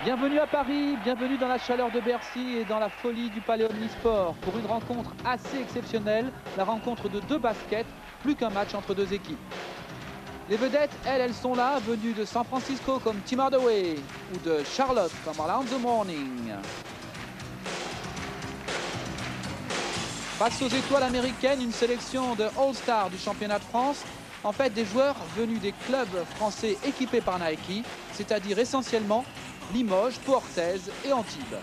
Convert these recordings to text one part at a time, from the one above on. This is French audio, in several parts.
Bienvenue à Paris, bienvenue dans la chaleur de Bercy et dans la folie du Palais Omnisport pour une rencontre assez exceptionnelle, la rencontre de deux baskets, plus qu'un match entre deux équipes. Les vedettes, elles sont là, venues de San Francisco comme Tim Hardaway ou de Charlotte comme Alonzo Mourning. Face aux étoiles américaines, une sélection de All-Stars du championnat de France, en fait des joueurs venus des clubs français équipés par Nike, c'est-à-dire essentiellement Limoges, Pau-Orthez et Antibes.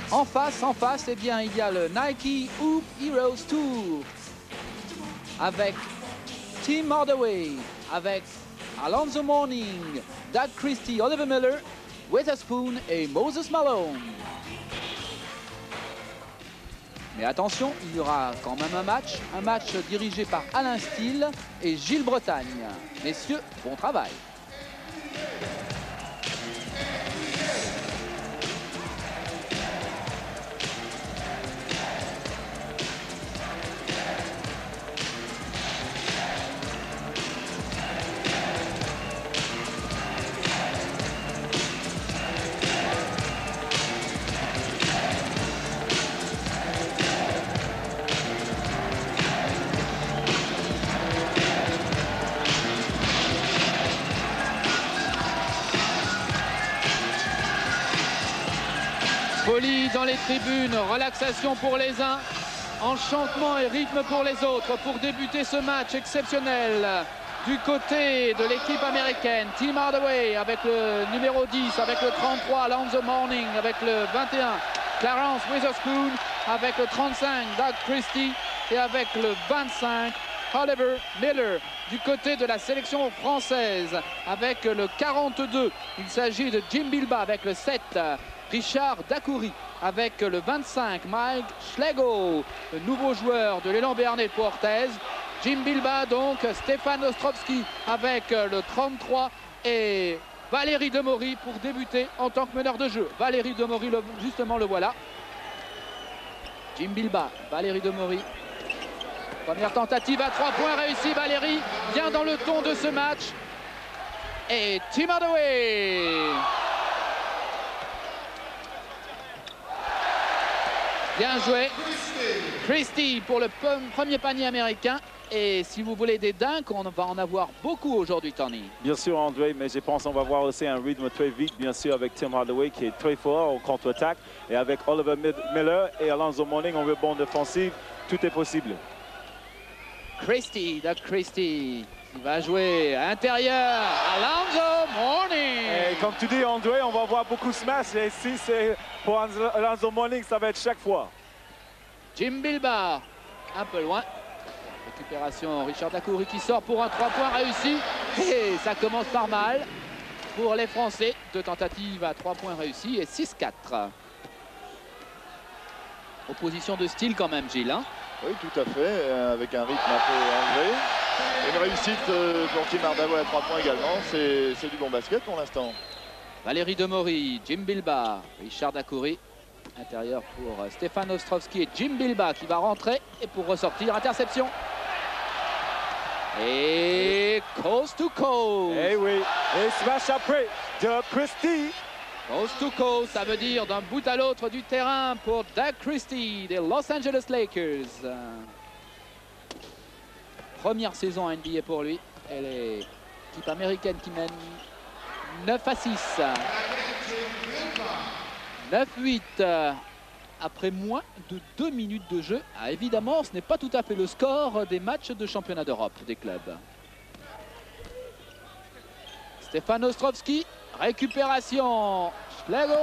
En face, eh bien, il y a le Nike Hoop Heroes Tour avec Tim Hardaway, avec Alonzo Mourning, Doug Christie, Oliver Miller, Witherspoon et Moses Malone. Mais attention, il y aura quand même un match dirigé par Alain Steele et Gilles Bretagne. Messieurs, bon travail. Folie dans les tribunes, relaxation pour les uns, enchantement et rythme pour les autres pour débuter ce match exceptionnel. Du côté de l'équipe américaine, Tim Hardaway avec le numéro 10, avec le 33, Alonzo Mourning, avec le 21, Clarence Witherspoon, avec le 35, Doug Christie et avec le 25, Oliver Miller. Du côté de la sélection française, avec le 42, il s'agit de Jim Bilbah, avec le 7, Richard Dacoury, avec le 25, Mike Schlegel, le nouveau joueur de l'élan béarnais de Pau-Orthez. Jim Bilbah, donc, Stéphane Ostrovski avec le 33 et Valérie Demory pour débuter en tant que meneur de jeu. Valérie Demory, justement, le voilà. Jim Bilbah, Valérie Demory. Première tentative à 3 points réussie. Valérie, bien dans le ton de ce match. Et Tim Hardaway. Bien joué. Christie pour le premier panier américain. Et si vous voulez des dunks, on va en avoir beaucoup aujourd'hui, Tony. Bien sûr, André, mais je pense qu'on va voir aussi un rythme très vite, bien sûr, avec Tim Hardaway qui est très fort au contre-attaque. Et avec Oliver Miller et Alonzo Mourning en rebond défensif, tout est possible. Christie, Doug Christie, il va jouer à l'intérieur. Alonzo Mourning. Et comme tu dis, André, on va voir beaucoup de smash. Et si c'est pour Alonzo Mourning, ça va être chaque fois. Jim Bilbah, un peu loin. Récupération, Richard Dacoury qui sort pour un 3 points réussi. Et ça commence par mal pour les Français. Deux tentatives à 3 points réussis et 6-4. Opposition de style quand même, Gilles. Hein? Oui, tout à fait, avec un rythme un peu enlevé. Et une réussite pour Tim Hardaway à 3 points également. C'est du bon basket pour l'instant. Valérie Demory, Jim Bilbah, Richard Dacoury. Intérieur pour Stéphane Ostrovski et Jim Bilbah qui va rentrer et pour ressortir, interception. Et coast to coast. Eh oui, et smash après de Christie. Coast to coast, ça veut dire d'un bout à l'autre du terrain pour Doug Christie des Los Angeles Lakers. Première saison en NBA pour lui. Et l'équipe américaine qui mène 9-6. 9-8 après moins de 2 minutes de jeu. Ah, évidemment, ce n'est pas tout à fait le score des matchs de championnat d'Europe des clubs. Stéphane Ostrovski, récupération, Schlegel.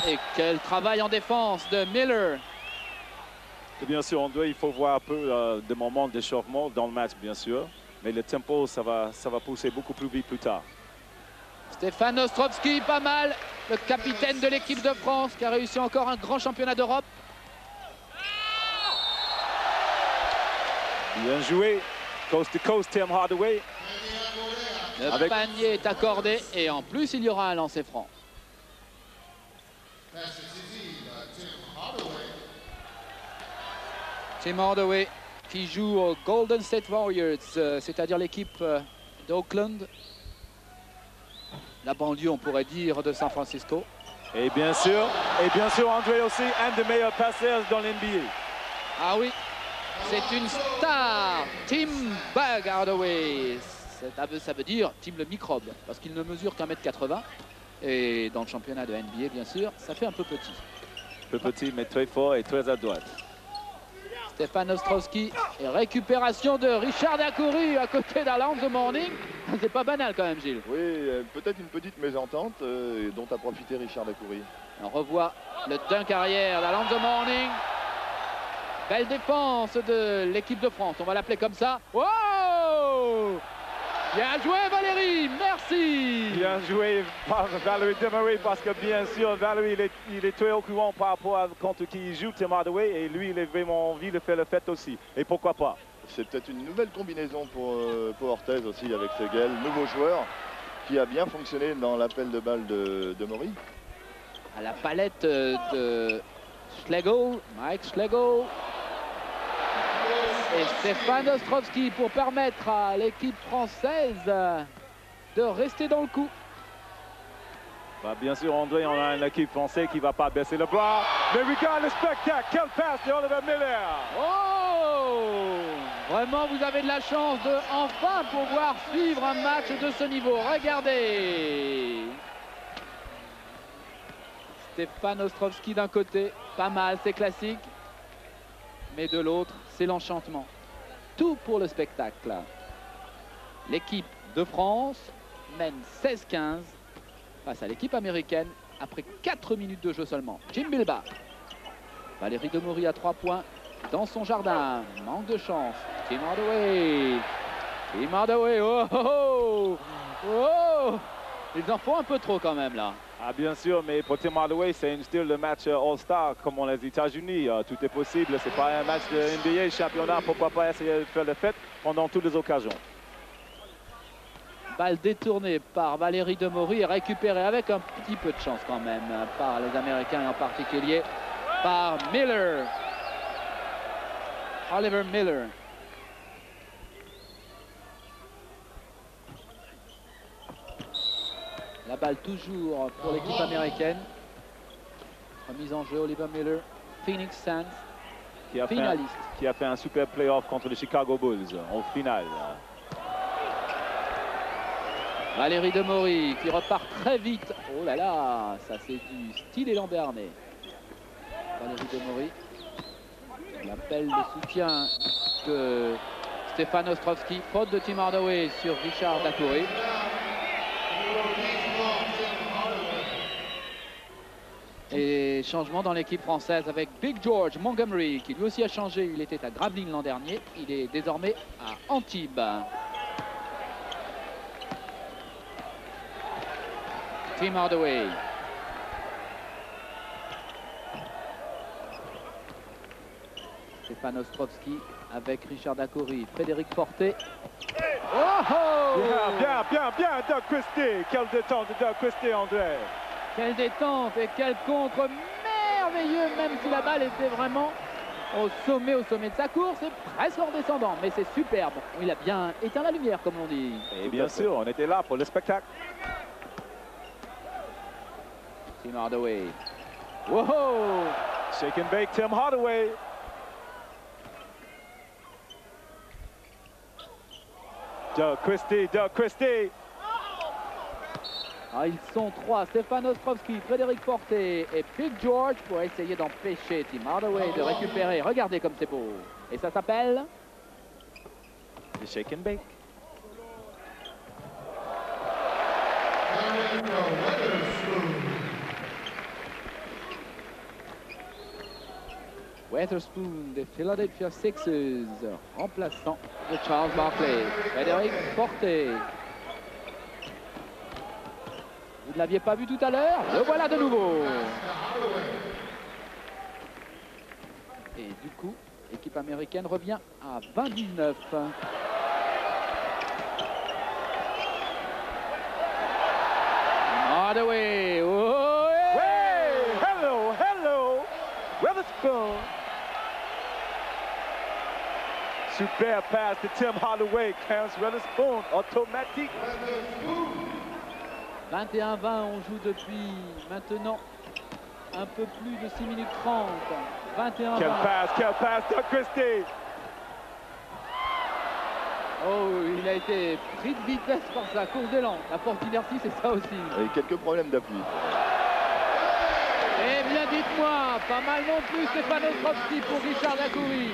Et quel travail en défense de Miller. Et bien sûr, André, il faut voir un peu de moments d'échauffement dans le match, bien sûr. Mais le tempo, ça va pousser beaucoup plus vite plus tard. Stéphane Ostrovski, pas mal. Le capitaine de l'équipe de France qui a réussi encore un grand championnat d'Europe. Bien joué. Coast to coast, Tim Hardaway. Le panier est accordé et en plus il y aura un lancer franc. Tim Hardaway qui joue aux Golden State Warriors, c'est-à-dire l'équipe d'Oakland. La banlieue, on pourrait dire, de San Francisco. Et bien sûr, André aussi, un des meilleurs passeurs dans l'NBA. Ah oui, c'est une star, Tim Bug Hardaway. Ça veut dire Tim le microbe, parce qu'il ne mesure qu'1 m 80. Et dans le championnat de NBA, bien sûr, ça fait un peu petit. Peu petit, mais très fort et très à droite. Stefan Ostrowski et récupération de Richard Dacoury à côté d'Alonzo Mourning. C'est pas banal quand même, Gilles. Oui, peut-être une petite mésentente dont a profité Richard Dacoury. On revoit le dunk arrière d'Alonzo Mourning. Belle défense de l'équipe de France, on va l'appeler comme ça. Wow! Bien joué Valérie, merci. Bien joué par Valérie Demery parce que bien sûr Valérie il est très au courant par rapport à contre qui il joue Tim Hardaway et lui il a vraiment envie de faire le fait aussi. Et pourquoi pas? C'est peut-être une nouvelle combinaison pour Orthez aussi avec Seguel, nouveau joueur qui a bien fonctionné dans l'appel de balle de Maury. À la palette de Schlegel, Mike Schlegel. Et Stefan Ostrowski pour permettre à l'équipe française de rester dans le coup. Bah, bien sûr, André, on a une équipe française qui ne va pas baisser le bras. Mais regarde le spectacle, quel passe de Oliver Miller. Oh! Vraiment, vous avez de la chance de enfin pouvoir suivre un match de ce niveau. Regardez! Stefan Ostrowski d'un côté, pas mal, c'est classique. Mais de l'autre, c'est l'enchantement. Tout pour le spectacle. L'équipe de France mène 16-15 face à l'équipe américaine après 4 minutes de jeu seulement. Jim Bilbao. Valérie Demery à 3 points dans son jardin. Manque de chance. Tim Hardaway. Tim Hardaway. Oh, oh, oh, oh. Ils en font un peu trop quand même là. Ah, bien sûr, mais pour Tim Hardaway, c'est un style de match All-Star comme on les États-Unis. Tout est possible. C'est pas un match de NBA, championnat. Pourquoi pas essayer de faire le fait pendant toutes les occasions. Balle détournée par Valérie Demery et récupérée avec un petit peu de chance quand même par les Américains et en particulier par Miller. Oliver Miller. La balle toujours pour l'équipe américaine. Remise en jeu, Oliver Miller. Phoenix Suns, finaliste. Qui a fait un super playoff contre les Chicago Bulls en finale. Valérie Demery qui repart très vite. Oh là là, ça c'est du style élan béarnais. Valérie Demery. L'appel de soutien de Stefan Ostrowski. Faute de Tim Hardaway sur Richard Dacoury. Et changement dans l'équipe française avec Big George Montgomery qui lui aussi a changé. Il était à Gravelines l'an dernier. Il est désormais à Antibes. Tim Hardaway. Stefan Ostrowski avec Richard Dacoury. Frédéric Forté. Oh, oh! Bien, Doug Christie. Quelle détente de Doug Christie, André. Quelle détente et quel contre merveilleux, même si la balle était vraiment au sommet de sa course et presque en descendant. Mais c'est superbe. Il a bien éteint la lumière, comme on dit. Et bien sûr, on était là pour le spectacle. Tim Hardaway. Wow! Shake and bake, Tim Hardaway. Doug Christie. Ah, ils sont trois, Stefan Ostrowski, Frédéric Forté et Big George pour essayer d'empêcher Tim Hardaway de récupérer. Regardez comme c'est beau. Et ça s'appelle The Shake and Bake. Weatherspoon des Philadelphia Sixers, remplaçant de Charles Barkley. Frédéric Forté. Vous ne l'aviez pas vu tout à l'heure? Le voilà de nouveau. Et du coup, l'équipe américaine revient à 20-19. Hardaway. Oh, hey! Hello, Weatherspoon. Super pass to Tim Hardaway. Clarence Weatherspoon, automatique. 21-20, on joue depuis maintenant un peu plus de 6 minutes 30. 21-20. Quel passe, Doug Christie. Oh, il a été pris de vitesse par sa course d'élan. La force d'inertie, c'est ça aussi. Et quelques problèmes d'appui. Eh bien, dites-moi, pas mal non plus Stefano Ostrovsky pour Richard Dacoury.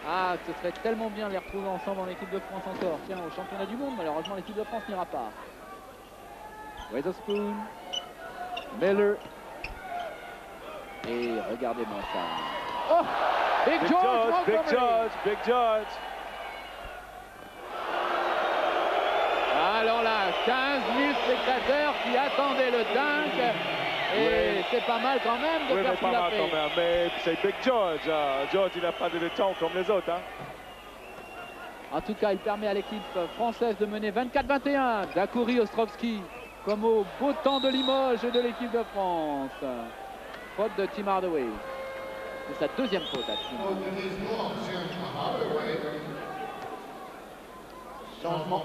Ah, ce serait tellement bien de les retrouver ensemble en équipe de France encore. Tiens, au championnat du monde, malheureusement, l'équipe de France n'ira pas. Weatherspoon, Miller. Et regardez-moi ça. Oh, Big George, Big George. Alors là, 15 000 spectateurs qui attendaient le dunk. Et oui, c'est pas mal quand même de faire ce qu'il a fait. Mais c'est Big George. George, il n'a pas de temps comme les autres. Hein. En tout cas, il permet à l'équipe française de mener 24-21. Dacoury, Ostrovsky, comme au beau temps de Limoges et de l'équipe de France. Faute de Tim Hardaway. C'est sa deuxième faute à Tim. Changement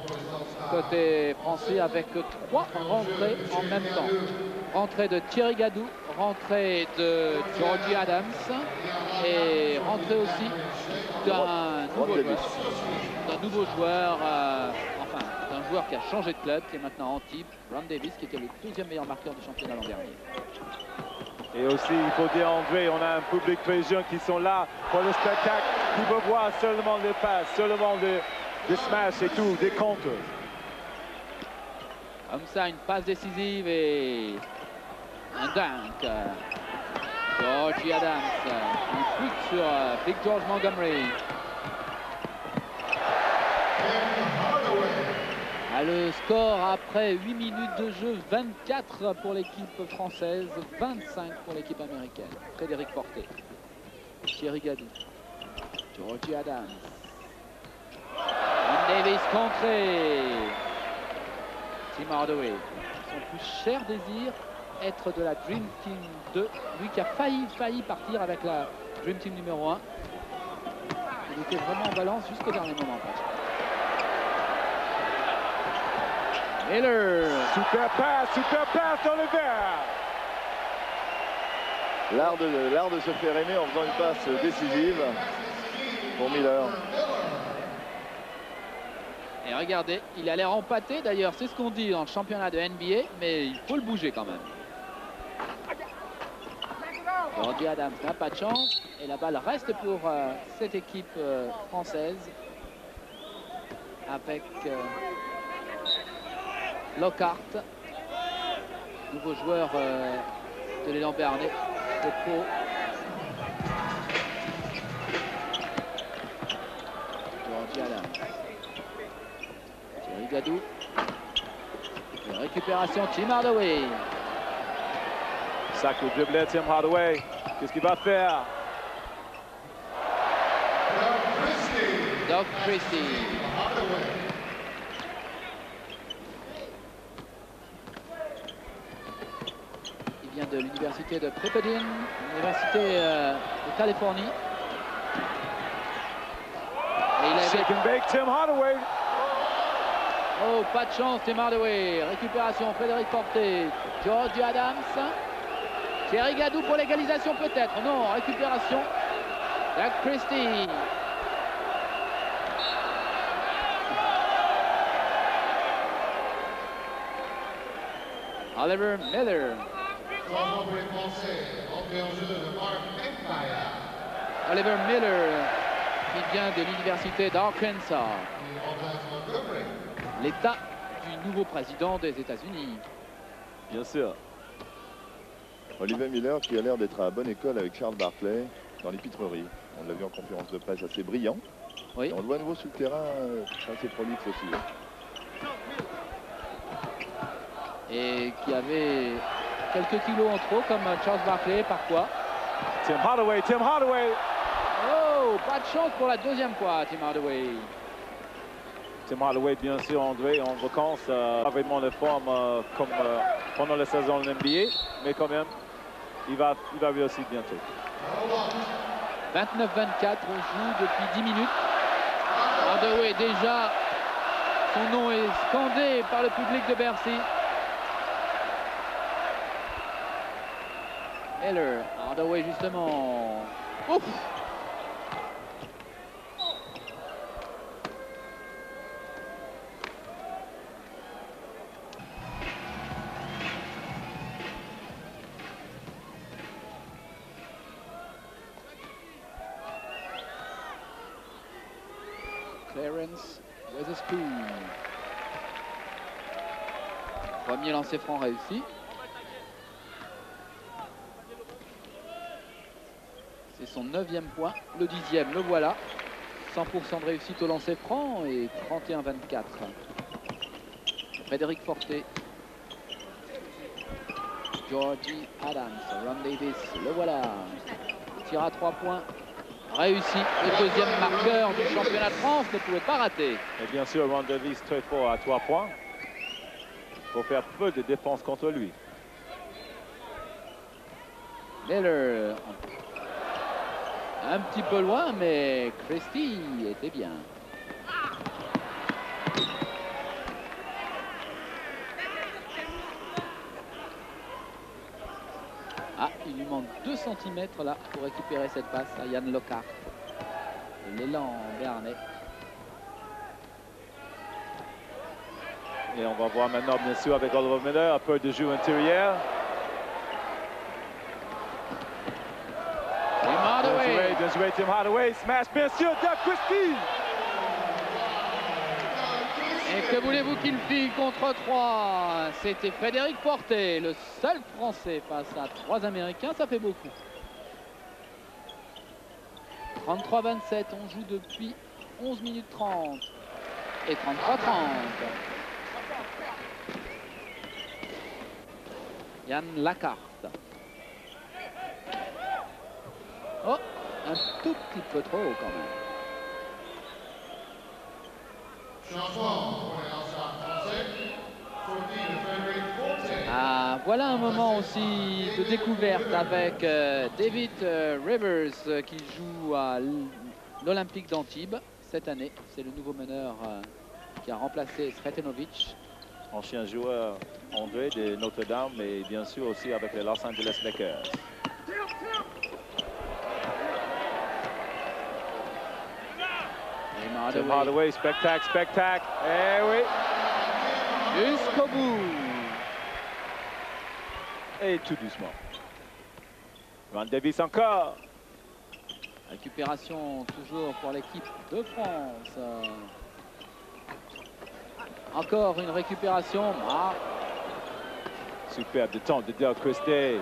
côté français avec 3 rentrées en même temps. Rentrée de Thierry Gadou, rentrée de Georgie Adams et rentrée aussi d'un nouveau joueur, d'un joueur qui a changé de club, qui est maintenant Antibes, Ron Davis, qui était le 12e meilleur marqueur du championnat l'an dernier. Et aussi, il faut dire, André, on a un public très jeune qui sont là pour le spectacle, qui veut voir seulement les passes, seulement des smash et tout, des comptes. Comme ça, une passe décisive et un dunk. Georgie Adams qui pique sur Big George Montgomery. Le score après 8 minutes de jeu, 24 pour l'équipe française, 25 pour l'équipe américaine. Frédéric Forté, Thierry Gadou, Georgie Adams. Davis contré. Tim Hardaway. Son plus cher désir, être de la Dream Team 2. Lui qui a failli partir avec la Dream Team numéro 1. Il était vraiment en balance jusqu'au dernier moment. Miller. Super passe dans le verre. L'art de se faire aimer en faisant une passe décisive pour Miller. Et regardez, il a l'air empâté. D'ailleurs, c'est ce qu'on dit dans le championnat de NBA, mais il faut le bouger quand même. Georgie Adams n'a pas de chance. Et la balle reste pour cette équipe française. Avec Lockhart, nouveau joueur de l'élan Béarnais, de Pau. Georgie Adams. Thierry Gadou. La récupération, Tim Hardaway. Sac au dribblet, Tim Hardaway. Qu'est-ce qu'il va faire? Doug Christie. Il vient de l'université de Pepperdine, l'université de Californie. Et il Shake and bake, Tim Hardaway. Oh, pas de chance, Tim Hardaway. Récupération, Frédéric Forté. Georgie Adams. Thierry Gadou pour l'égalisation peut-être. Non, récupération. Doug Christie. Oliver Miller. Oliver Miller qui vient de l'université d'Arkansas. L'état du nouveau président des États-Unis. Bien sûr. Oliver Miller qui a l'air d'être à bonne école avec Charles Barkley dans les pitreries. On l'a vu en conférence de presse, assez brillant. Oui. Et on le voit à nouveau sur le terrain, assez prolixe aussi. Et qui avait quelques kilos en trop comme Charles Barkley parfois. Tim Hardaway. Oh, pas de chance pour la deuxième fois, Tim Hardaway. Tim Hardaway, bien sûr, André, en vacances, pas vraiment de forme comme pendant la saison de NBA, mais quand même, il va réussir bientôt. 29-24, on joue depuis 10 minutes. Hardaway déjà, son nom est scandé par le public de Bercy. Miller, Hardaway justement. Ouf! Clarence Weatherspoon. Premier lancer franc réussi. C'est son 9e point, le 10e, le voilà. 100% de réussite au lancer franc et 31-24. Frédéric Forté. Georgie Adams, Ron Davis, le voilà. Tir à 3 points. Réussi, le deuxième marqueur du championnat de France ne pouvait pas rater. Et bien sûr, Ron Davis très fort à 3 points. Il faut faire peu de défense contre lui. Miller, un petit peu loin, mais Christie était bien. Ah, il lui manque 2 cm là pour récupérer cette passe à Yann Lockhart. L'élan béarnais. Et on va voir maintenant, bien sûr, avec Oliver Miller, un peu de jeu intérieur. Tim Hardaway. Bien joué, Tim Hardaway. Smash, bien sûr, Doug Christie. Et que voulez-vous qu'il fit contre 3? C'était Frédéric Forté, le seul Français face à 3 Américains, ça fait beaucoup. 33-27, on joue depuis 11 minutes 30 et 33-30. Yann Lacarte. Oh, un tout petit peu trop haut quand même. Ah, voilà un moment aussi de découverte avec David Rivers qui joue à l'Olympique d'Antibes cette année. C'est le nouveau meneur qui a remplacé Sretenovic. Ancien joueur André de Notre-Dame et bien sûr aussi avec les Los Angeles Lakers. Tim Hardaway, spectacle, spectacle. Eh oui. Jusqu'au bout. Et tout doucement. Ron Davis encore. Récupération toujours pour l'équipe de France. Encore une récupération. Ah. Superbe de temps de Doug Christie. Et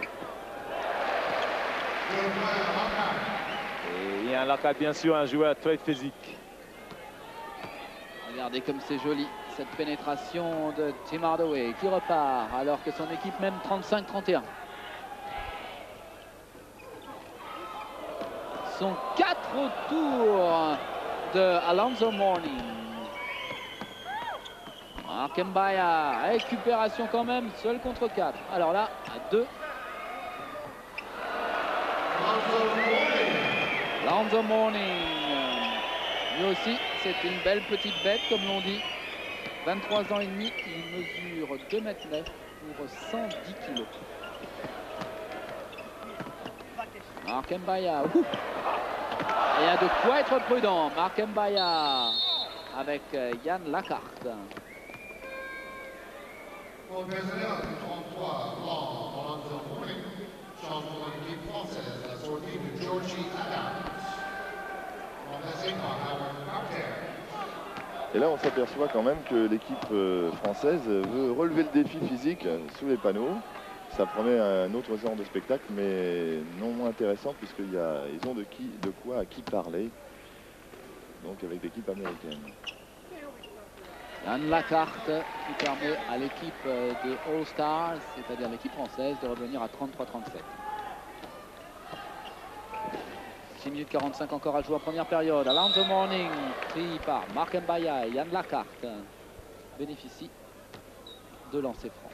il y a un Lockhart, bien sûr, un joueur très physique. Regardez comme c'est joli, cette pénétration de Tim Hardaway qui repart alors que son équipe mène 35-31. Son 4 autour de Alonzo Mourning. Mark Mbaya, récupération quand même, seul contre 4. Alors là, à 2. Alonzo Mourning. Lui aussi, c'est une belle petite bête, comme l'on dit. 23 ans et demi, il mesure 2 mètres 9 pour 110 kilos. Mark Mbaya. Il y a de quoi être prudent. Mark Mbaya avec Yann Lacarte. Pour le personnel du 33, blanc, Alonzo Mourning, changement de l'équipe française, la sortie de Georgie Adams. Et là, on s'aperçoit quand même que l'équipe française veut relever le défi physique sous les panneaux. Ça promet un autre genre de spectacle, mais non moins intéressant, puisqu'ils ont de quoi à qui parler. Donc avec l'équipe américaine. Yann Lacarte qui permet à l'équipe de All Stars, c'est-à-dire l'équipe française, de revenir à 33-37. 6 minutes 45 encore à jouer en première période. Alonzo Mourning, pris par Mark Mbaya et Yann Lacarte, bénéficie de lancer franc.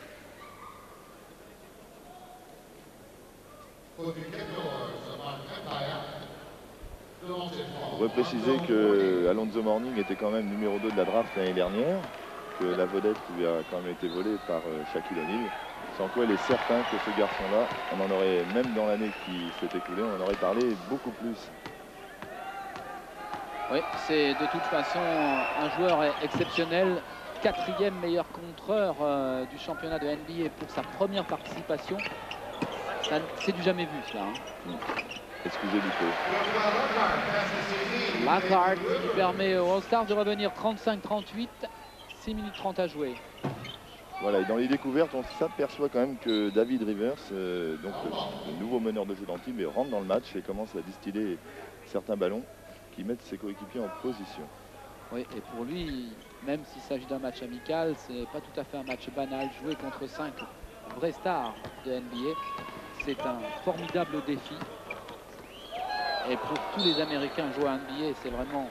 On pourrait préciser que Alonzo Mourning était quand même numéro 2 de la draft l'année dernière, que la vedette lui a quand même été volée par Shaquille O'Neal. Sans quoi il est certain que ce garçon-là, on en aurait, même dans l'année qui s'est écoulée, on en aurait parlé beaucoup plus. Oui, c'est de toute façon un joueur exceptionnel. 4e meilleur contreur du championnat de NBA pour sa première participation. C'est du jamais vu, cela. Hein. Excusez du peu. Lockhart qui permet aux All-Stars de revenir 35-38. 6 minutes 30 à jouer. Voilà, et dans les découvertes, on s'aperçoit quand même que David Rivers, donc le nouveau meneur de jeu d'Antibes, rentre dans le match et commence à distiller certains ballons qui mettent ses coéquipiers en position. Oui, et pour lui, même s'il s'agit d'un match amical, ce n'est pas tout à fait un match banal. Jouer contre 5 vrais stars de NBA, c'est un formidable défi. Et pour tous les Américains jouer à NBA, c'est vraiment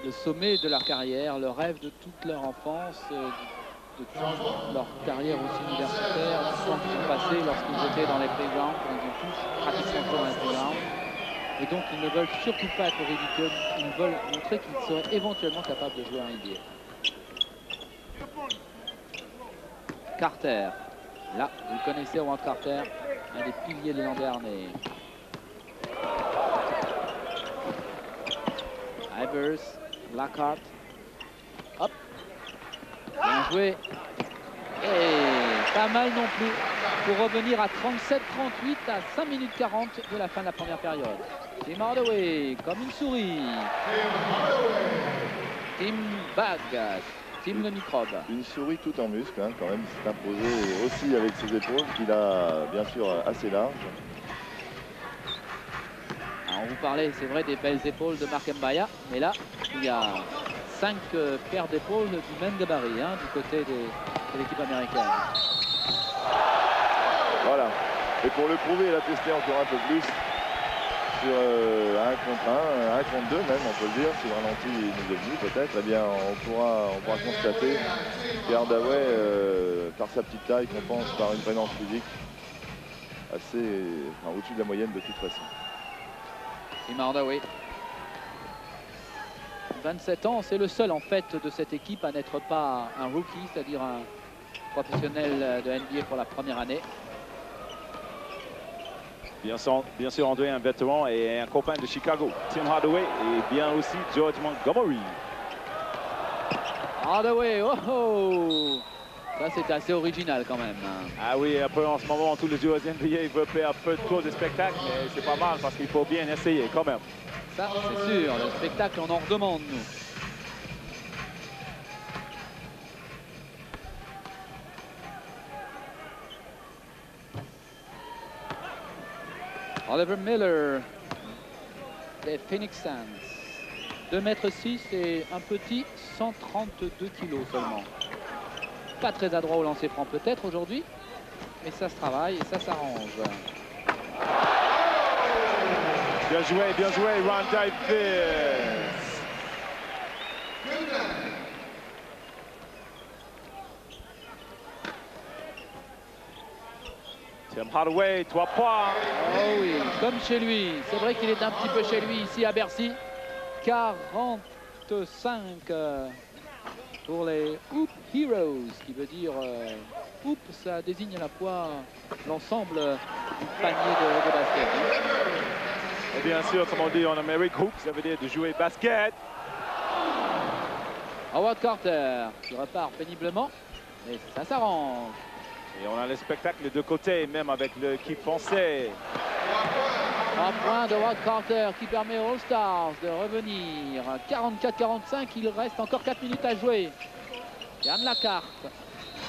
le sommet de leur carrière, le rêve de toute leur enfance, de toute leur carrière aussi universitaire, du temps qu'ils ont passé lorsqu'ils étaient dans les playgrounds, ils ont tous pratiquement joué dans les playgrounds. Et donc ils ne veulent surtout pas être ridicules, ils veulent montrer qu'ils seraient éventuellement capables de jouer à NBA. Carter, là, vous le connaissez, Howard Carter, un des piliers de l'an dernier. Ivers, Lockhart, hop, bien joué, et pas mal non plus pour revenir à 37-38 à 5 minutes 40 de la fin de la première période. Tim Hardaway comme une souris. Tim Bag, Tim le microbe. Une souris tout en muscle, hein, quand même, s'est imposé aussi avec ses épaules qu'il a bien sûr assez larges. On vous parlait, c'est vrai, des belles épaules de Mark Mbaya, mais là, il y a 5 paires d'épaules du même gabarit, hein, du côté de l'équipe américaine. Voilà. Et pour le prouver et l'attester encore un peu plus, sur 1 contre 1, 1 contre 2 même, on peut le dire, si le ralenti nous est venu peut-être, eh bien on pourra constater qu'Hardaway, par sa petite taille, compense par une présence physique assez au-dessus de la moyenne de toute façon. Tim Hardaway, 27 ans, c'est le seul en fait de cette équipe à n'être pas un rookie, c'est-à-dire un professionnel de NBA pour la première année. Bien sûr, André, un vétéran et un copain de Chicago, Tim Hardaway, et bien aussi George Montgomery. Hardaway, oh oh! Ça, c'est assez original quand même. Ah oui, un peu en ce moment, tous les joueurs NBA veulent faire un peu trop de spectacle, mais c'est pas mal parce qu'il faut bien essayer quand même. Ça, c'est sûr, le spectacle, on en redemande, nous. Oliver Miller des Phoenix Suns. 2,6 m et un petit 132 kg seulement. Pas très adroit au lancer franc peut-être aujourd'hui, mais ça se travaille et ça s'arrange. Bien joué, Ron Davis. Tim Hardaway, 3 points. Oh oui, comme chez lui. C'est vrai qu'il est un petit peu chez lui ici à Bercy. 45 pour les Hoop Heroes, qui veut dire Hoop, ça désigne à la fois l'ensemble du panier de basket. Et bien sûr, comme on dit en Amérique, Hoop, ça veut dire de jouer basket. Howard Carter qui repart péniblement, mais ça s'arrange. Et on a le spectacle de deux côtés, même avec l'équipe française. 3 points de Howard Carter qui permet aux All-Stars de revenir. 44-45, il reste encore 4 minutes à jouer. Yann Lacarte.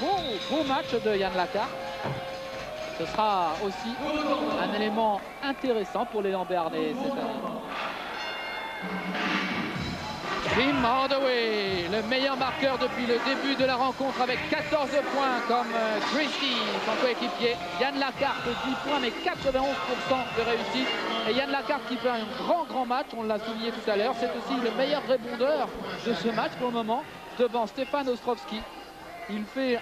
Beau match de Yann Lacarte. Ce sera aussi un élément intéressant pour les Lambernais cette année. Tim Hardaway, le meilleur marqueur depuis le début de la rencontre avec 14 points comme Christie, son coéquipier. Yann Lacarte, 10 points mais 91% de réussite. Et Yann Lacarte qui fait un grand match, on l'a souligné tout à l'heure. C'est aussi le meilleur rébondeur de ce match pour le moment, devant Stefan Ostrovski. Il fait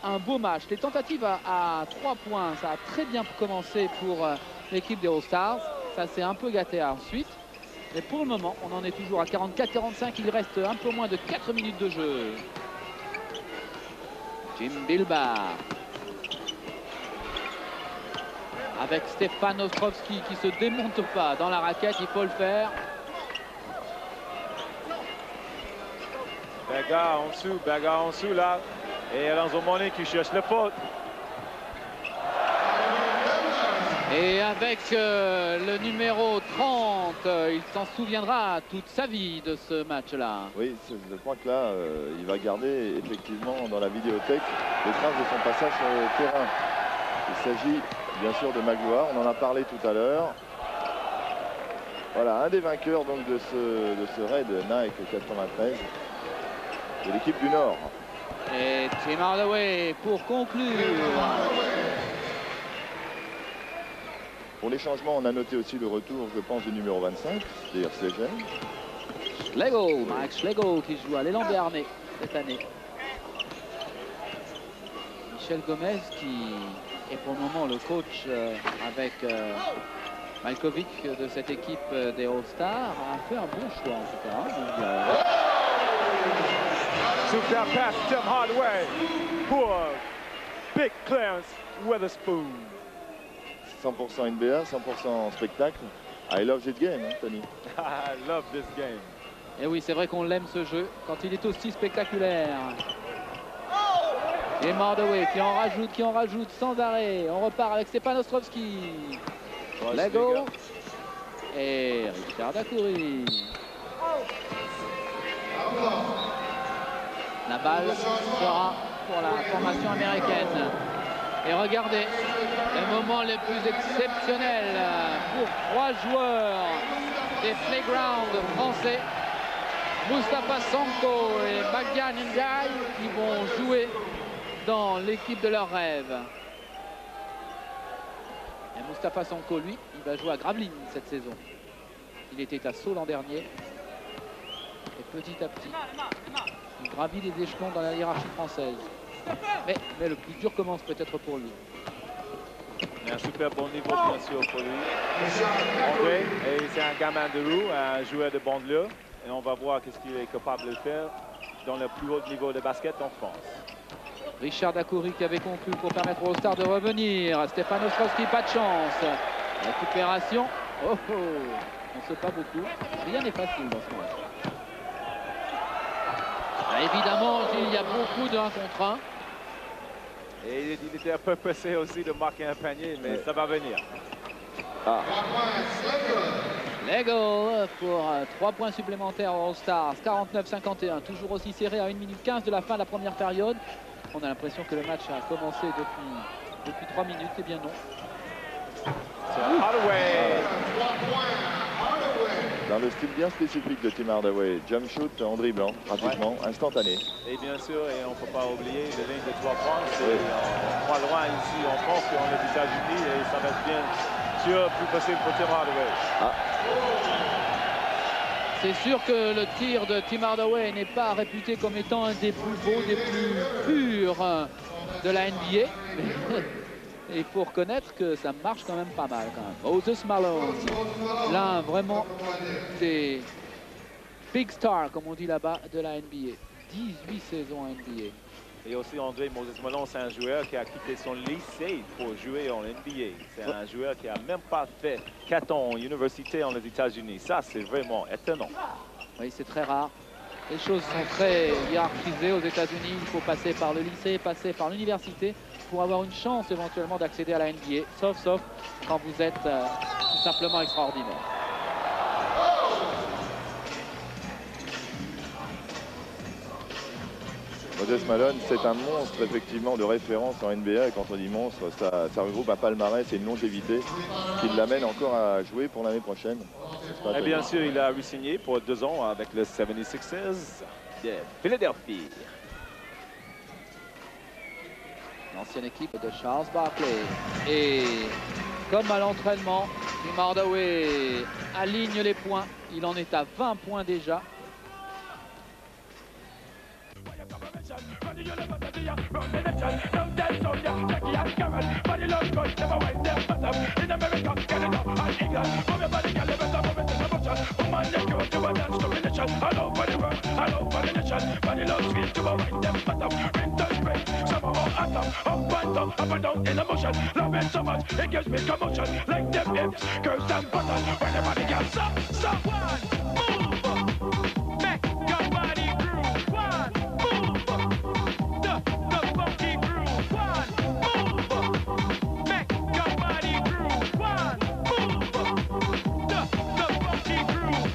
un beau match. Les tentatives à 3 points, ça a très bien commencé pour l'équipe des All-Stars. Ça s'est un peu gâté ensuite. Mais pour le moment, on en est toujours à 44-45. Il reste un peu moins de 4 minutes de jeu. Jim Bilbao. Avec Stefan Ostrowski qui se démonte pas dans la raquette, il faut le faire. Bagarre en dessous là. Et Alonso Mourning qui cherche le faute. Et avec le numéro 30, il s'en souviendra toute sa vie de ce match-là. Oui, je crois que là, il va garder effectivement dans la vidéothèque les traces de son passage sur le terrain. Il s'agit bien sûr de Magloire, on en a parlé tout à l'heure. Voilà, un des vainqueurs donc de ce raid Nike 93 de l'équipe du Nord. Et Tim Hardaway pour conclure. Pour les changements, on a noté aussi le retour, je pense, du numéro 25, c'est-à-dire Slegen. Schlegel, Mike Schlegel qui joue à l'élan Béarnais cette année. Michel Gomez qui est pour le moment le coach avec Malkovic de cette équipe des All-Stars a fait un bon choix en tout cas. Super pass, Tim Hardaway pour Big Clarence Weatherspoon. 100% NBA, 100% spectacle. I love this game, hein, Tony. I love this game. Et oui, c'est vrai qu'on l'aime ce jeu quand il est aussi spectaculaire. Et Hardaway qui en rajoute sans arrêt. On repart avec Stefan Ostrowski. Lego et Richard Dacoury. La balle sera pour la formation américaine. Et regardez, le moment le plus exceptionnel pour 3 joueurs des playgrounds français. Moustapha Sonko et Bagyan Ndiaye qui vont jouer dans l'équipe de leur rêve. Et Moustapha Sonko, lui, il va jouer à Gravelines cette saison. Il était à Sceaux l'an dernier. Et petit à petit, il gravit les échelons dans la hiérarchie française. Mais le plus dur commence peut-être pour lui. Un super bon niveau bien sûr pour lui. André, c'est un gamin de roue, un joueur de banlieue. Et on va voir qu'est-ce qu'il est capable de faire dans le plus haut niveau de basket en France. Richard Dacoury qui avait conclu pour permettre aux Stars de revenir. Stefan Ostrowski, pas de chance. Récupération. Oh, oh. On ne sait pas beaucoup. Rien n'est facile dans ce match. Évidemment, il y a beaucoup de 1 contre 1. Et il était un peu pressé aussi de marquer un panier, mais ça va venir. Ah. Lego pour 3 points supplémentaires aux All-Stars. 49-51, toujours aussi serré à 1 minute 15 de la fin de la première période. On a l'impression que le match a commencé depuis 3 minutes. Eh bien non. Hardaway. Dans le style bien spécifique de Tim Hardaway, jump shoot en dribblant, pratiquement, instantané. Et bien sûr, et on ne peut pas oublier les lignes de 3 points. C'est moins loin ici en France qu'en les États-Unis et ça va être bien sûr plus facile pour Tim Hardaway. Ah. C'est sûr que le tir de Tim Hardaway n'est pas réputé comme étant un des plus beaux, des plus purs de la NBA. Il faut reconnaître que ça marche quand même pas mal. Moses Malone, l'un vraiment des big stars, comme on dit là-bas, de la NBA. 18 saisons en NBA. Et aussi André, Moses Malone, c'est un joueur qui a quitté son lycée pour jouer en NBA. C'est un joueur qui n'a même pas fait 4 ans en université aux États-Unis. Ça, c'est vraiment étonnant. Oui, c'est très rare. Les choses sont très hiérarchisées aux États-Unis. Il faut passer par le lycée, passer par l'université pour avoir une chance éventuellement d'accéder à la NBA, sauf quand vous êtes tout simplement extraordinaire. Moses Malone, c'est un monstre effectivement de référence en NBA. Et quand on dit monstre, ça regroupe un palmarès et une longévité qui l'amène encore à jouer pour l'année prochaine. Et bien sûr, il a re-signé pour 2 ans avec les 76ers de Philadelphie. L'ancienne équipe de Charles Barkley. Et comme à l'entraînement, Tim Hardaway aligne les points. Il en est à 20 points déjà. It gives me commotion like them hips, curves and buttons. When everybody gets up, stop, one, move, make your body groove, one, move, the funky groove, one, move, make your body groove, one, move, the funky groove,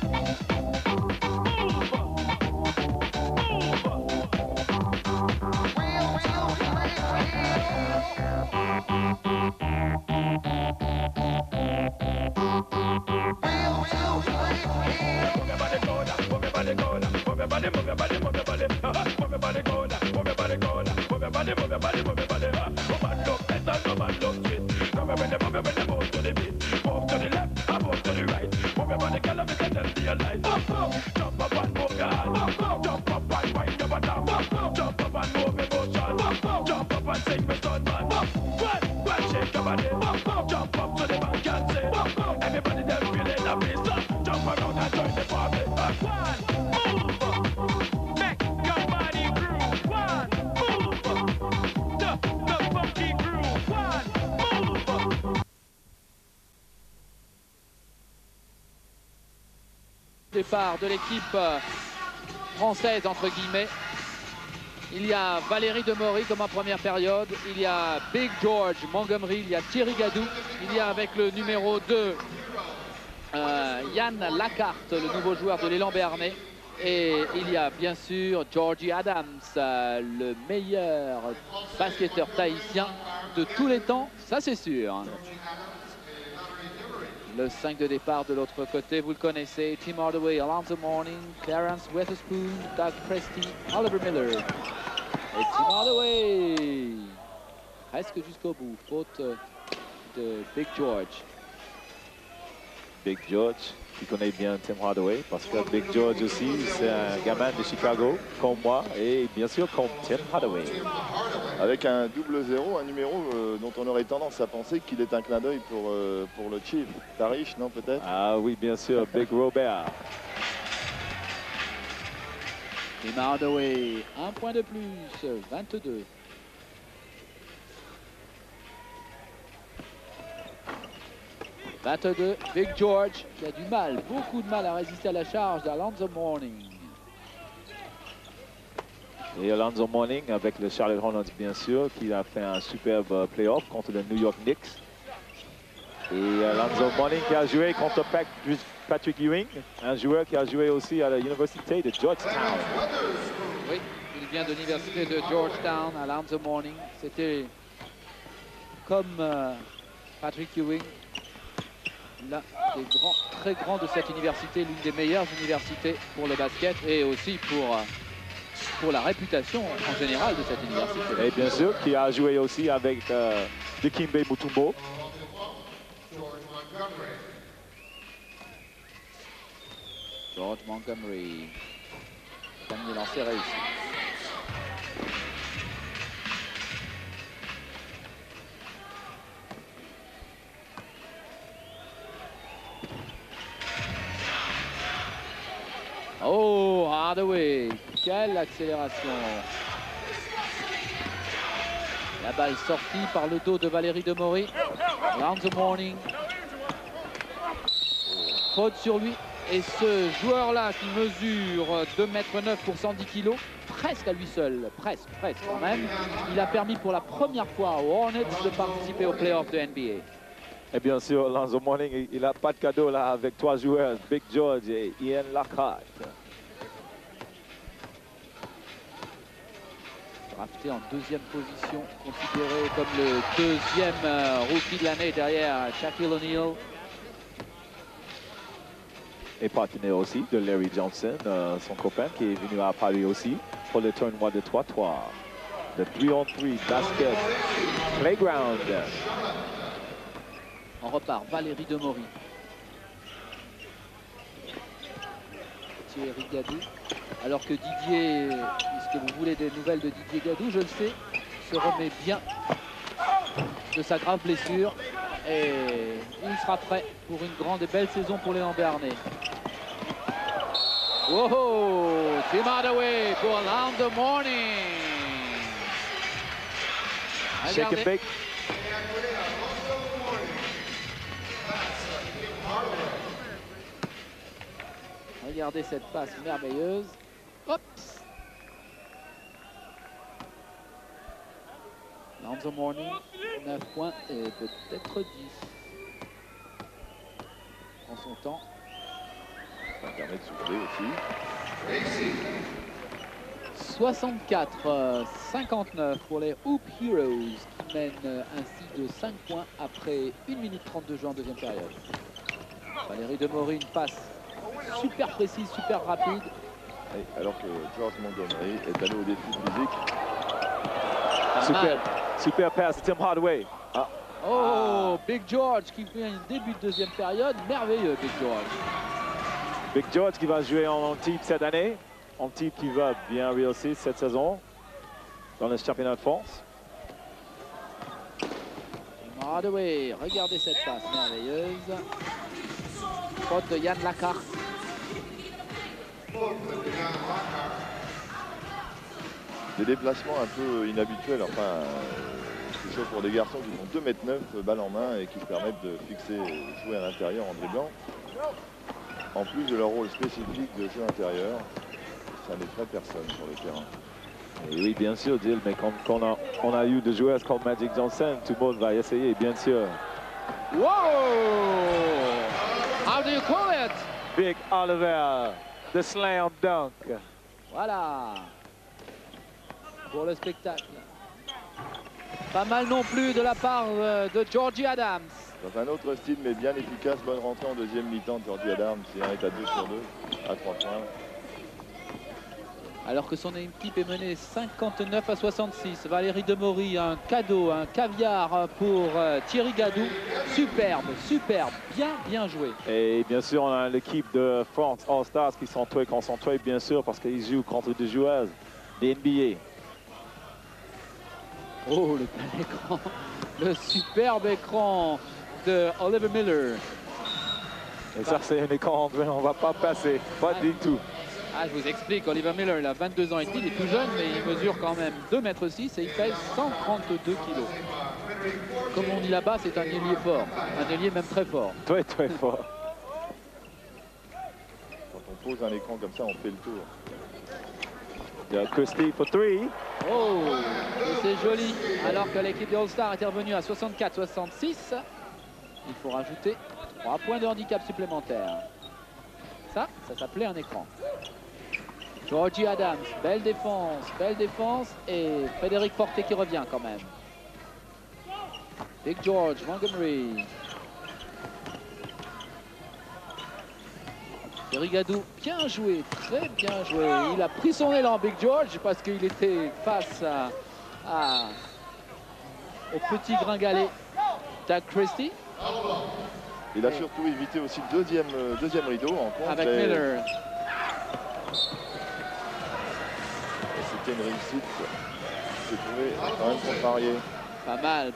Départ de l'équipe française entre guillemets. Il y a Valérie Demory comme en première période, il y a Big George Montgomery, il y a Thierry Gadou, il y a avec le numéro 2 Yann Lacarte, le nouveau joueur de l'élan béarnais, et il y a bien sûr Georgie Adams, le meilleur basketteur tahitien de tous les temps, ça c'est sûr. Le 5 de départ de l'autre côté, vous le connaissez, Tim Hardaway, Alonzo Mourning, Clarence Weatherspoon, Doug Presti, Oliver Miller. Et Tim Hardaway, presque jusqu'au bout, faute de Big George. Big George, qui connaît bien Tim Hardaway, parce que Big George aussi, c'est un gamin de Chicago, comme moi, et bien sûr comme Tim Hardaway. Avec un double 0, un numéro dont on aurait tendance à penser qu'il est un clin d'œil pour le Chief. Tarish, non peut-être? Ah oui, bien sûr, Big Robert. Tim Hardaway, un point de plus, 22. Big George qui a du mal, beaucoup de mal à résister à la charge d'Alonzo Mourning. Et Alonzo Mourning avec le Charlotte Hornets, bien sûr, qui a fait un superbe playoff contre le New York Knicks. Et Alonzo Mourning qui a joué contre Patrick Ewing, un joueur qui a joué aussi à l'université de Georgetown. Oui, il vient de l'université de Georgetown, Alonzo Mourning. C'était comme Patrick Ewing, l'un des très grands de cette université, l'une des meilleures universités pour le basket et aussi pour la réputation en général de cette université. Et bien sûr, qui a joué aussi avec Dikembe Mutombo. George Montgomery. Premier lancé réussi. Oh, Hardaway, quelle accélération. La balle sortie par le dos de Valérie Demory. Alonzo Mourning. Faute sur lui. Et ce joueur-là qui mesure 2,9 m pour 110 kg, presque à lui seul, presque quand même, il a permis pour la première fois aux Hornets de participer aux playoffs de NBA. Et bien sûr, Alonzo Mourning, il n'a pas de cadeau là avec 3 joueurs, Big George et Ian Lacarte. Drafté en 2e position, considéré comme le 2e rookie de l'année derrière Shaquille O'Neal. Et partenaire aussi de Larry Johnson, son copain qui est venu à Paris aussi pour le tournoi de 3-3. Le 3-on-3 basket playground. On repart, Valérie Demory. Thierry Gadou. Alors que Didier, puisque vous voulez des nouvelles de Didier Gadou, je le sais, se remet bien de sa grave blessure. Et il sera prêt pour une grande et belle saison pour les Lambernais. Wow, Tim Hardaway pour Around the Morning. Shake and bake. Regardez cette passe merveilleuse. Hop. Around the Morning, 9 points et peut-être 10. Prend son temps. Ça permet de souffler aussi. 64-59 pour les Hoop Heroes qui mènent ainsi de 5 points après 1 minute 32 jeux en deuxième période. Valérie Demory, une passe super précise, super rapide. Et alors que George Montgomery est allé au défi physique. Super passe, Tim Hardaway. Oh, Big George qui fait un début de deuxième période. Merveilleux, Big George. Big George qui va jouer en Antibes cette année. Antibes qui va bien réussir cette saison dans le championnat de France. Hardaway, regardez cette passe merveilleuse. Faute de Yann Lacarte. Des déplacements un peu inhabituels, enfin, c'est chaud pour des garçons qui font 2,9 m, balle en main et qui se permettent de fixer, jouer à l'intérieur en dribblant. En plus de leur rôle spécifique de jeu intérieur, ça n'effraie personne sur le terrain. Et oui, bien sûr, Gilles, mais quand on a eu des joueurs comme Magic Johnson, tout le monde va essayer, bien sûr. Wow! How do you call it? Big Oliver, the slam dunk. Voilà. Pour le spectacle. Pas mal non plus de la part de Georgie Adams. Dans un autre style, mais bien efficace, bonne rentrée en deuxième mi-temps de Georgie Adams. Il est à 2 sur 2, à 3 points. Alors que son équipe est menée 59-66. Valérie Demory, un cadeau, un caviar pour Thierry Gadou. Superbe, superbe, bien joué. Et bien sûr, on a l'équipe de France All-Stars qui sont très concentrés, bien sûr, parce qu'ils jouent contre des joueurs des NBA. Oh, le bel écran, le superbe écran de Oliver Miller. Et ça, c'est un écran, on va pas passer, pas du tout. Ah, je vous explique, Oliver Miller, il a 22 ans et demi, il est tout jeune, mais il mesure quand même 2,6 m et il pèse 132 kg. Comme on dit là-bas, c'est un ailier fort, un ailier même très fort. Très, très fort. Quand on pose un écran comme ça, on fait le tour. Il y a Christie for 3. Oh, c'est joli. Alors que l'équipe des All-Stars est revenue à 64-66, il faut rajouter 3 points de handicap supplémentaires. Ça s'appelait un écran. Georgie Adams, belle défense et Frédéric Forté qui revient quand même. Big George, Montgomery. Thierry Gadou, bien joué, très bien joué. Il a pris son élan, Big George, parce qu'il était face au petit gringalet Doug Christie. Il a surtout évité aussi le deuxième rideau en contre. Avec Miller. C'était une réussite. C'est trouvé quand même contrarié.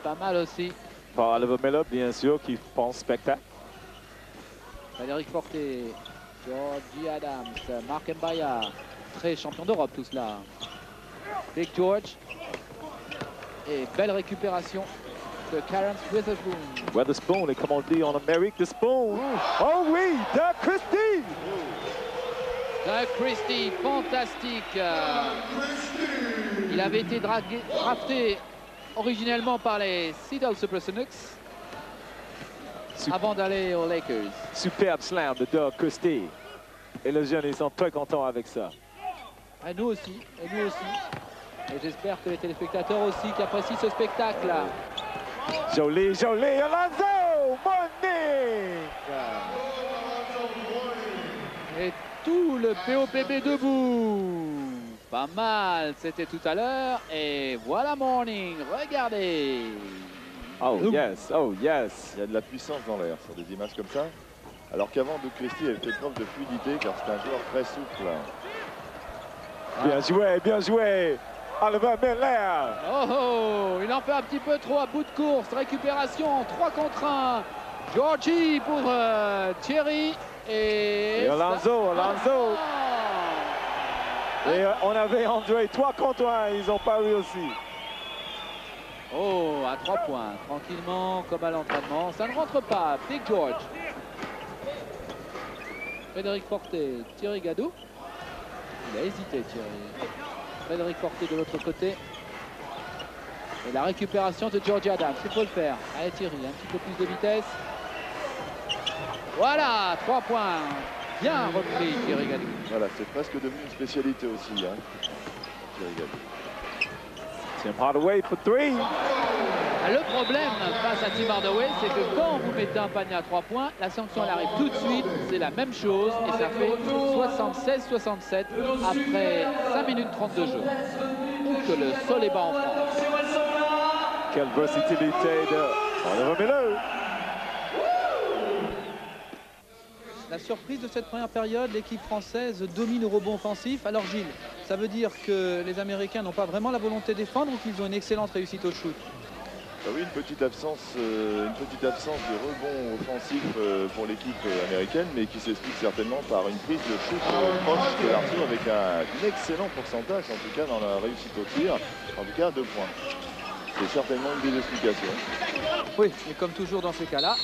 Pas mal aussi. Par Oliver Miller, bien sûr, qui pense spectacle. Frédéric Forté, Georgie Adams, Marc Mbaya, très champion d'Europe tout cela. Big George. Et belle récupération de Clarence Witherspoon. Witherspoon, et comme on dit en Amérique, the spoon. Oh oui, Doug Christie. Doug Christie, fantastique. Il avait été drafté originellement par les Seattle Supersonics avant d'aller aux Lakers. Superbe slam de Doug Christie. Et les jeunes, ils sont très contents avec ça. Et nous aussi, Et j'espère que les téléspectateurs aussi qui apprécient ce spectacle-là. Joli, Alonso, Morning. Et tout le POPB debout. Pas mal, c'était tout à l'heure. Et voilà Morning, regardez. Oh yes, oh yes. Il y a de la puissance dans l'air sur des images comme ça. Alors qu'avant, Doug Christie avait fait preuve de fluidité car c'est un joueur très souple. Bien joué, bien joué. Oliver Miller. Oh, il en fait un petit peu trop à bout de course. Récupération, 3 contre 1. Georgie pour Thierry. Et Alonso. Et on avait André 3 contre 1. Ils n'ont pas réussi. Oh, à 3 points. Tranquillement, comme à l'entraînement. Ça ne rentre pas. Big George. Frédéric Forté, Thierry Gadou. Il a hésité, Thierry. Frédéric Forté de l'autre côté. Et la récupération de Georgie Adams. Il faut le faire. Allez, Thierry, un petit peu plus de vitesse. Voilà, 3 points. Bien repris, Thierry Gadou. Voilà, c'est presque devenu une spécialité aussi. Hein. Thierry Gadou. Tim Hardaway pour 3. Le problème face à Tim Hardaway, c'est que quand vous mettez un panier à 3 points, la sanction elle arrive tout de suite, c'est la même chose et ça fait 76-67 après 5 minutes 30 de jeu. Que le sol est bas en France. Quelle versatilité de Oliver Miller. La surprise de cette première période, l'équipe française domine au rebond offensif. Alors Gilles, ça veut dire que les Américains n'ont pas vraiment la volonté de défendre ou qu'ils ont une excellente réussite au shoot? Ah oui, une petite absence de rebond offensif pour l'équipe américaine, mais qui s'explique certainement par une prise de shoot proche de l'arceau avec un excellent pourcentage, en tout cas dans la réussite au tir, en tout cas à 2 points. C'est certainement une des explications. Oui, et comme toujours dans ces cas-là,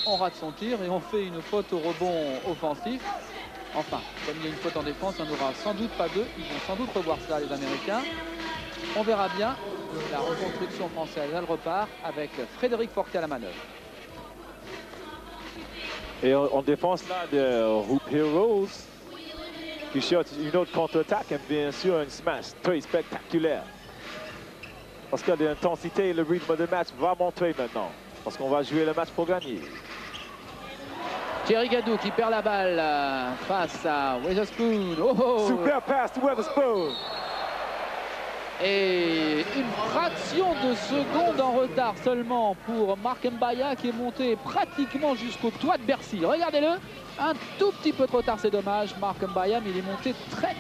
on rate son tir et on fait une faute au rebond offensif. Enfin, comme il y a une faute en défense, il n'y en aura sans doute pas 2. Ils vont sans doute revoir cela, les Américains. On verra bien. La reconstruction française, elle repart avec Frédéric Forté à la manœuvre. Et en défense là de Hoop Heroes qui cherche une autre contre-attaque et bien sûr un smash très spectaculaire. Parce que l'intensité et le rythme de match va monter maintenant. Parce qu'on va jouer le match pour gagner. Thierry Gadou qui perd la balle face à Weatherspoon. Oh, Super pass to Weatherspoon. Et une fraction de seconde en retard seulement pour Mark Mbaya qui est monté pratiquement jusqu'au toit de Bercy. Regardez-le, un tout petit peu trop tard, c'est dommage. Mark Mbaya, mais il est monté très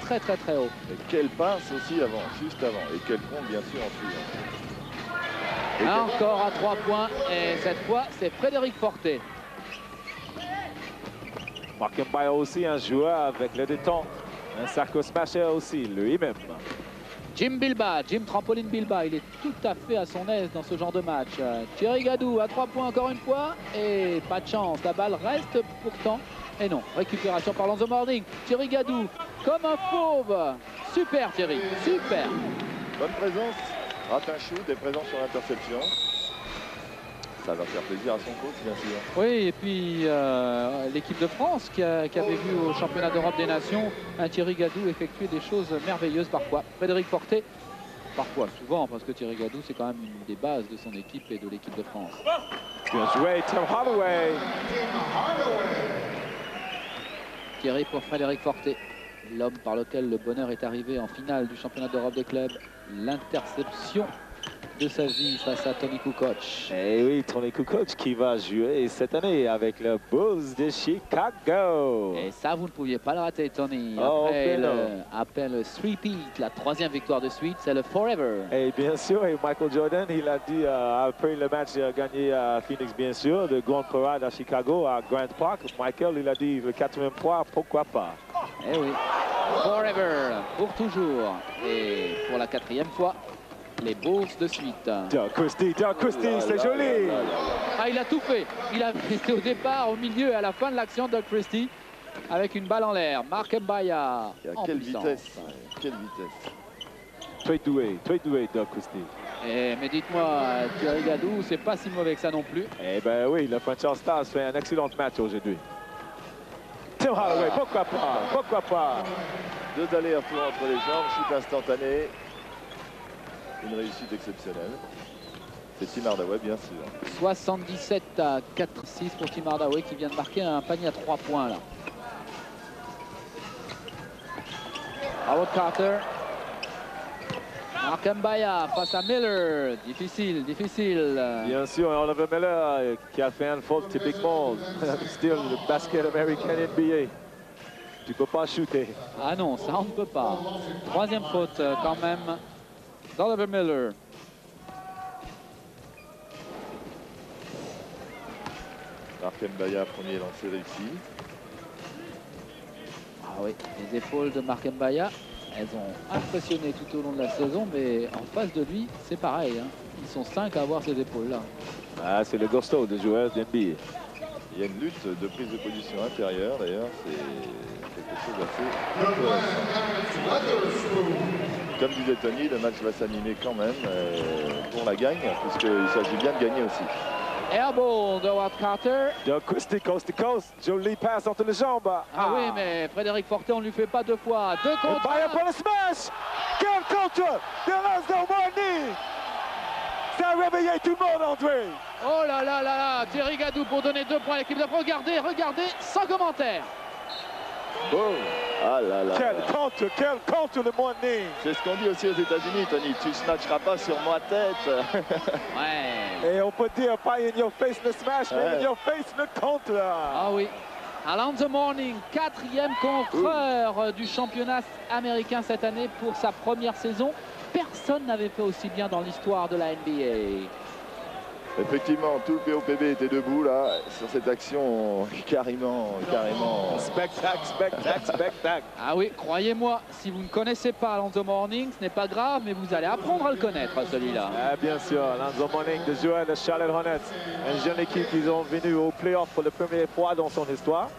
haut. Et quelle passe aussi avant, juste avant. Et quel compte bien sûr en suivant. Encore à 3 points et cette fois c'est Frédéric Forté. Mark Mbaya aussi un joueur avec le détente. Un sacco smasher aussi, lui-même. Jim Bilba, Jim Trampoline Bilba, il est tout à fait à son aise dans ce genre de match. Thierry Gadou à 3 points encore une fois et pas de chance, la balle reste pourtant. Et non, récupération par Lonzo Mourning. Thierry Gadou comme un fauve. Super Thierry, super. Bonne présence, rate un shoot, est présent sur l'interception. Ça va faire plaisir à son coach bien sûr. Oui, et puis l'équipe de France qui avait vu au championnat d'Europe des Nations un Thierry Gadou effectuer des choses merveilleuses parfois. Frédéric Forté, parfois, souvent, parce que Thierry Gadou c'est quand même une des bases de son équipe et de l'équipe de France. Bien joué, Tim Hardaway. Thierry pour Frédéric Forté, l'homme par lequel le bonheur est arrivé en finale du championnat d'Europe des clubs. L'interception de sa vie face à Tony Kukoc. Et oui, Tony Kukoc qui va jouer cette année avec le Bulls de Chicago. Et ça, vous ne pouviez pas le rater, Tony. Oh, Après le three-peat, la 3e victoire de suite, c'est le Forever. Et bien sûr, et Michael Jordan, il a dit après le match gagné à Phoenix, bien sûr, de grande parade à Chicago, à Grant Park. Michael, il a dit le 4e point, pourquoi pas. Eh oui, Forever, pour toujours. Et pour la 4e fois, les Bulls de suite. Doug Christie, c'est joli. Ah, il a tout fait. Il a été au départ, au milieu et à la fin de l'action, Doug Christie, avec une balle en l'air. Mark Mbaya en Quelle puissance. vitesse, quelle vitesse. Très doué, Doug Christie. Mais dites-moi, Thierry Gadou, c'est pas si mauvais que ça non plus. Eh ben oui, le Franchise Stars fait un excellent match aujourd'hui. Tim Hardaway, pourquoi pas. 2 allers-retours entre les jambes, shoot instantané. Une réussite exceptionnelle. C'est Tim Hardaway, bien sûr. 77 à 4-6 pour Tim Hardaway qui vient de marquer un panier à 3 points là. Howard Carter. Mark Mbaya face à Miller. Difficile. Bien sûr, Oliver Miller qui a fait une faute typiquement style basket américain NBA. Tu peux pas shooter. Ah non, ça on ne peut pas. Troisième faute quand même. Donovan Miller. Mark Mbaya, premier lancé réussi. Ah oui, les épaules de Mark Mbaya, elles ont impressionné tout au long de la saison, mais en face de lui, c'est pareil. Hein. Ils sont 5 à avoir ces épaules-là. Ah, c'est le gusto de joueur d'NBA. Il y a une lutte de prise de position intérieure, d'ailleurs, c'est quelque chose d'assez intéressant. Comme disait Tony, le match va s'animer quand même pour la gagne, puisqu'il s'agit bien de gagner aussi. Airball de Walt Carter. De Christie, coast to coast. Jolie passe entre les jambes. Ah oui, mais Frédéric Fortin, on ne lui fait pas 2 fois. 2 contre Mbaya 1. pour le smash. Quel contre de Lanzo Morning. Ça a réveillé tout le monde, André. Oh là là là là, Thierry Gadou pour donner 2 points à l'équipe de France. Regardez, regardez, sans commentaire. Boum. Ah là là. Quel contre le Morning. C'est ce qu'on dit aussi aux États-Unis, Tony. Tu snatcheras pas sur ma tête. Ouais. Et on peut dire pas in your face le smash, mais in your face le contre. Ah oui. Alonzo Mourning, 4e contreur du championnat américain cette année pour sa première saison. Personne n'avait fait aussi bien dans l'histoire de la NBA. Effectivement, tout le POPB était debout là, sur cette action carrément. Spectacle. Ah oui, croyez-moi, si vous ne connaissez pas Alonzo Mourning, ce n'est pas grave, mais vous allez apprendre à le connaître, celui-là. Ah, bien sûr, Alonzo Mourning, le joueur de Charlotte Hornets. Une jeune équipe qui ont venu au playoff pour la première fois dans son histoire.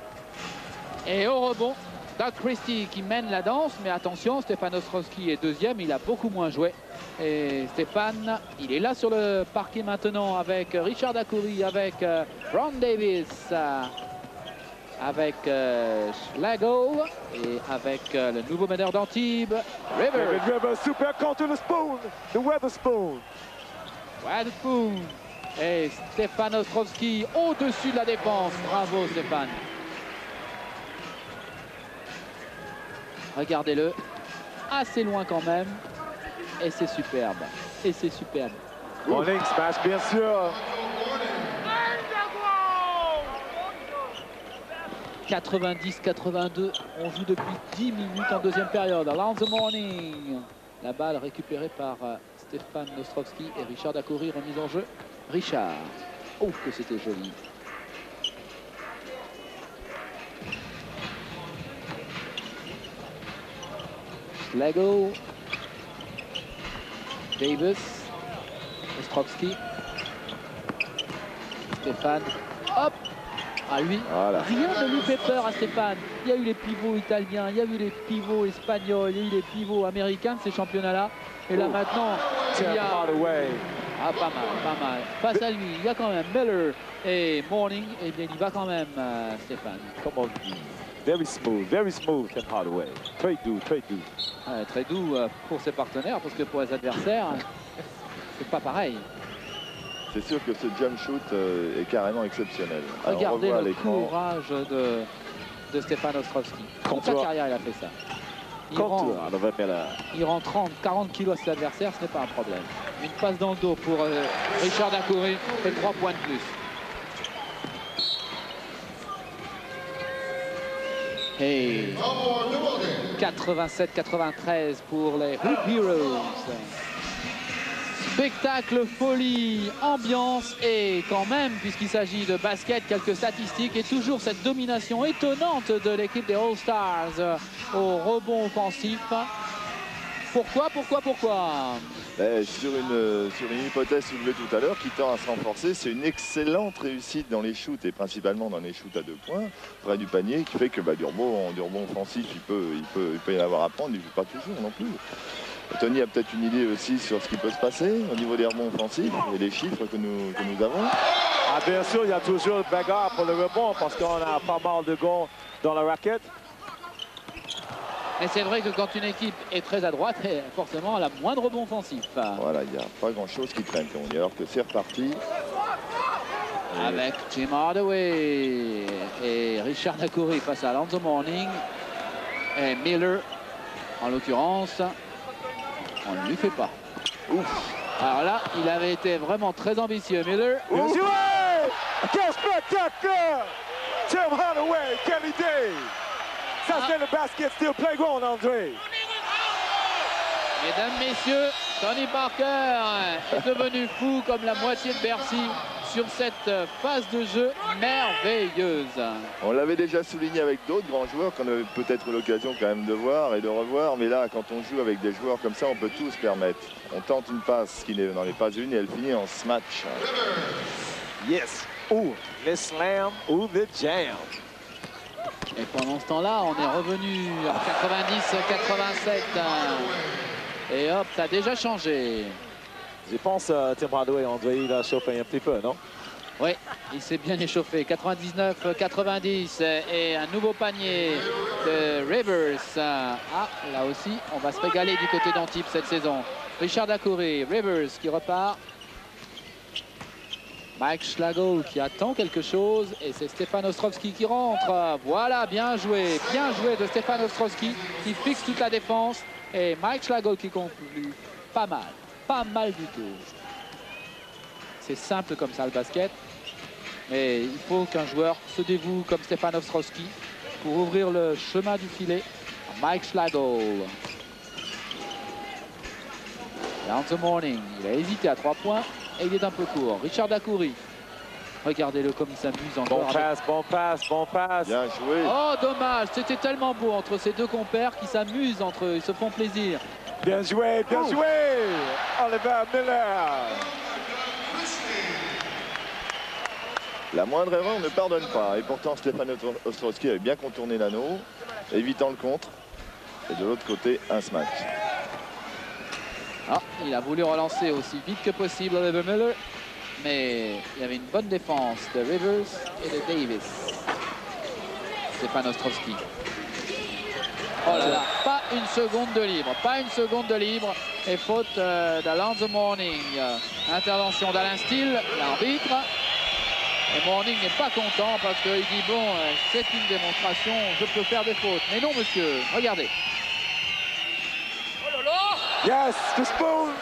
Et au rebond, Doug Christie qui mène la danse, mais attention, Stefan Ostrowski est 2e, il a beaucoup moins joué. Et Stéphane, il est là sur le parquet maintenant avec Richard Dacoury, avec Ron Davis, avec Schlago et avec le nouveau meneur d'Antibes, Rivers. Rivers, super contre le Spoon, le Weatherspoon. Weatherspoon. Et Stefan Ostrowski au-dessus de la défense. Bravo Stéphane. Regardez-le, assez loin quand même. Et c'est superbe. Et c'est superbe. Mourning smash, bien sûr. 90-82. On joue depuis 10 minutes en deuxième période. Alonzo Mourning. La balle récupérée par Stefan Ostrowski et Richard Dacoury, remise en jeu. Richard. Oh, que c'était joli. Schlago. Davis, Ostrowski, Stéphane, hop, à lui. Voilà. Rien ne lui fait peur à Stéphane. Il y a eu les pivots italiens, il y a eu les pivots espagnols, il y a eu les pivots américains de ces championnats-là. Et là maintenant, il y a... Ah, pas mal. Face à lui, il y a quand même Miller et Mourning. Et bien, il y va quand même, Stéphane. Come on. Very smooth, Tim Hardaway. Très doux. Très doux pour ses partenaires, parce que pour les adversaires, c'est pas pareil. C'est sûr que ce jump shoot est carrément exceptionnel. Alors, Regardez on revoit à le l'écran. courage de Stefan Ostrowski. Toute sa carrière, il a fait ça. Il rend 30-40 kilos à ses adversaires, ce n'est pas un problème. Une passe dans le dos pour Richard Dacoury et 3 points de plus. Et 87-93 pour les Hoop Heroes. Spectacle, folie, ambiance et quand même, puisqu'il s'agit de basket, quelques statistiques et toujours cette domination étonnante de l'équipe des All-Stars au rebond offensif. Pourquoi Sur une hypothèse soulevée tout à l'heure qui tend à se renforcer, c'est une excellente réussite dans les shoots et principalement dans les shoots à 2 points près du panier qui fait que du rebond offensif il peut y en avoir à prendre, il ne joue pas toujours non plus. Tony a peut-être une idée aussi sur ce qui peut se passer au niveau des rebonds offensifs et les chiffres que nous avons. Ah, bien sûr, il y a toujours le bagarre pour le rebond parce qu'on a pas mal de gars dans la raquette. Mais c'est vrai que quand une équipe est très à droite, forcément elle a moins de rebonds offensifs. Voilà, il n'y a pas grand-chose qui traîne, alors que c'est reparti. Avec Tim Hardaway et Richard Dacoury face à Alonzo Mourning et Miller, en l'occurrence, on ne lui fait pas. Ouf. Alors là, il avait été vraiment très ambitieux, Miller. Bien sûr, quel spectacle! Tim Hardaway, quelle idée! Ça, c'est le basket still playground, André. Mesdames, messieurs, Tony Parker est devenu fou comme la moitié de Bercy sur cette phase de jeu merveilleuse. On l'avait déjà souligné avec d'autres grands joueurs qu'on avait peut-être l'occasion quand même de voir et de revoir. Mais là, quand on joue avec des joueurs comme ça, on peut tout se permettre. On tente une passe qui n'en est pas une et elle finit en smash. Yes. Ou le slam ou le jam. Et pendant ce temps-là, on est revenu en 90-87. Et hop, ça a déjà changé. Je pense Tim Hardaway, André, il a chauffé un petit peu, non? Oui, il s'est bien échauffé. 99-90 et un nouveau panier de Rivers. Ah, là aussi, on va se régaler du côté d'Antibes cette saison. Richard Dacoury, Rivers qui repart. Mike Schlagel qui attend quelque chose et c'est Stefan Ostrowski qui rentre. Voilà, bien joué de Stefan Ostrowski qui fixe toute la défense et Mike Schlagel qui conclut. Pas mal du tout. C'est simple comme ça le basket, mais il faut qu'un joueur se dévoue comme Stefan Ostrowski pour ouvrir le chemin du filet. Mike Schlagel. Down the Morning, il a hésité à 3 points. Et il est un peu court. Richard Dacoury. Regardez-le comme il s'amuse encore. Bon passe. Bien joué. Oh, dommage. C'était tellement beau entre ces deux compères qui s'amusent entre eux. Ils se font plaisir. Bien joué. Oliver Miller. La moindre erreur ne pardonne pas. Et pourtant, Stefan Ostrowski avait bien contourné l'anneau, évitant le contre. Et de l'autre côté, un smash. Ah, il a voulu relancer aussi vite que possible Oliver Miller. Mais il y avait une bonne défense de Rivers et de Davis. Stefan Ostrowski. Oh là là, pas une seconde de libre. Et faute d'Alan The Morning. Intervention d'Alain Steele, l'arbitre. Et Morning n'est pas content parce qu'il dit bon, c'est une démonstration, je peux faire des fautes. Mais non monsieur, regardez. Yes, the spoon.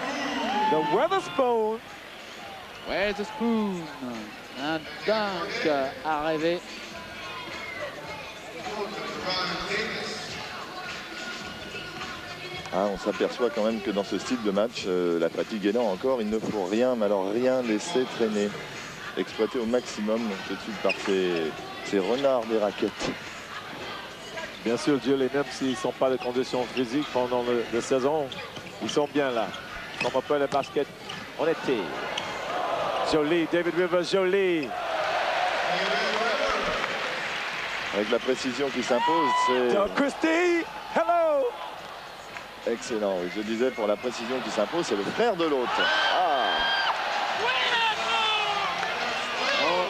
The Weatherspoon. Where's the spoon? Un dunk à rêver. Ah, on s'aperçoit quand même que dans ce style de match, la fatigue est là encore. Il ne faut rien, mais alors rien laisser traîner. Exploiter au maximum tout de suite par ces renards des raquettes. Bien sûr, Dieu, les mêmes s'ils ne sont pas de conditions physiques pendant la saison, ils sont bien là. Comme un peu le basket en été. Jolie, David Rivers, Jolie. Avec la précision qui s'impose, c'est Christie, hello. excellent. Je disais pour la précision qui s'impose, c'est le frère de l'autre. Ah. Oh,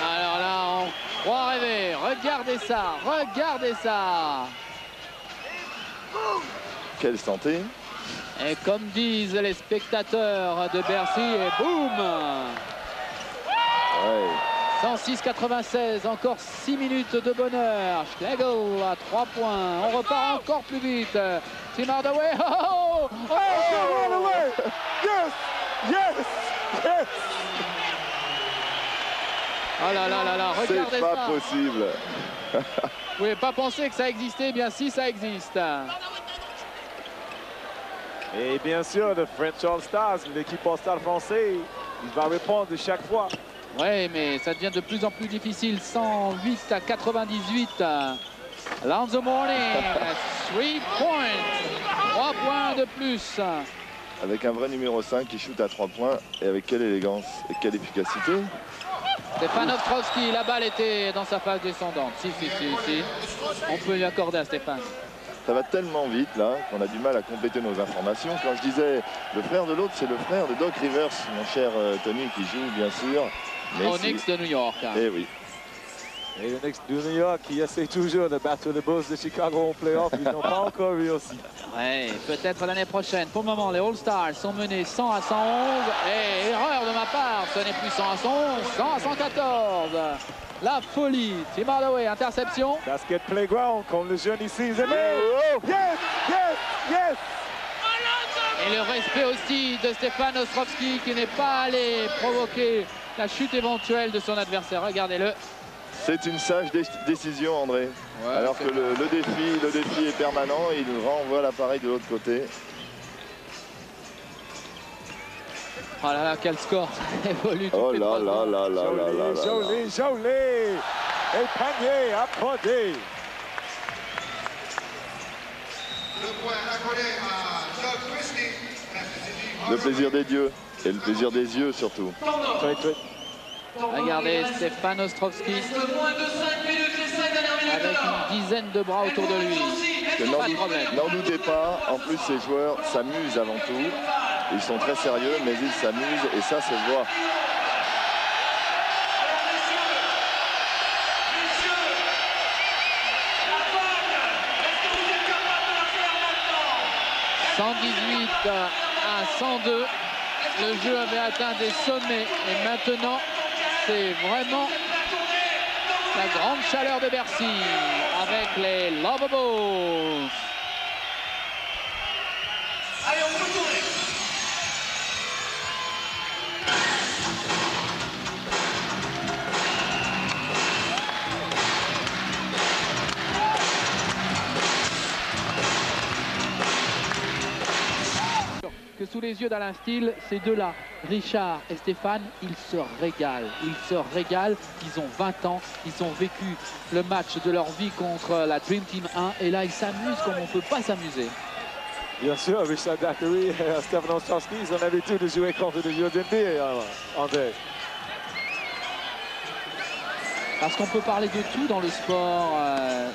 alors là, on croit rêver. Regardez ça. Quelle santé. Et comme disent les spectateurs de Bercy, et boum! Ouais. 106-96, encore 6 minutes de bonheur. Schlegel à 3 points. On repart encore plus vite. Tim Hardaway. Oh, Hardaway! Yes! Oh là là là là, regardez C'est ça. pas possible. Vous pouvez pas penser que ça existait, bien si ça existe. Et bien sûr, le French All-Stars, l'équipe All-Star français, il va répondre chaque fois. Oui, mais ça devient de plus en plus difficile. 108-98. Alan The Morning, 3 points. 3 points de plus. Avec un vrai numéro 5 qui shoot à 3 points. Et avec quelle élégance et quelle efficacité. Stefan Ostrowski, la balle était dans sa phase descendante. Si. On peut lui accorder à Stéphane. Ça va tellement vite là qu'on a du mal à compléter nos informations. Quand je disais le frère de l'autre, c'est le frère de Doc Rivers, mon cher Tony, qui joue bien sûr. Au Knicks de New York. Eh oui. Et le Knicks de New York qui essaie toujours de battre les Bulls de Chicago en playoff, ils n'ont pas encore réussi. Ouais, peut-être l'année prochaine. Pour le moment, les All-Stars sont menés 100 à 111. Et erreur de ma part, ce n'est plus 100 à 111, 100 à 114. La folie. Tim Hardaway, interception. Basket playground, comme le jeune ici. Yes! Et le respect aussi de Stefan Ostrowski qui n'est pas allé provoquer la chute éventuelle de son adversaire. Regardez-le. C'est une sage décision, André. Ouais, alors que le défi est permanent, il renvoie l'appareil de l'autre côté. Oh là là, quel score. Ça évolue toutes Oh les là 3 là secondes. là là là là là. Joli, joli. Et panier accordé. Le point accordé à Doug Christie. Le plaisir des dieux et le plaisir des yeux surtout. Regardez Stéphane Ostrovski avec une dizaine de bras autour de lui. Pas de problème. N'en doutez pas, en plus ces joueurs s'amusent avant tout. Ils sont très sérieux, mais ils s'amusent et ça se voit. « 118 à 102. Le jeu avait atteint des sommets et maintenant c'est vraiment la grande chaleur de Bercy avec les Lovables. Allez, on peut tourner. Que sous les yeux d'Alain Steele, ces deux-là, Richard et Stéphane, ils se régalent. Ils se régalent. Ils ont 20 ans. Ils ont vécu le match de leur vie contre la Dream Team 1. Et là, ils s'amusent comme on ne peut pas s'amuser. Bien sûr, Richard Daiquiri et Stéphane Ostrovski, ils en avaient tout de jouer contre les USMD, André. Parce qu'on peut parler de tout dans le sport.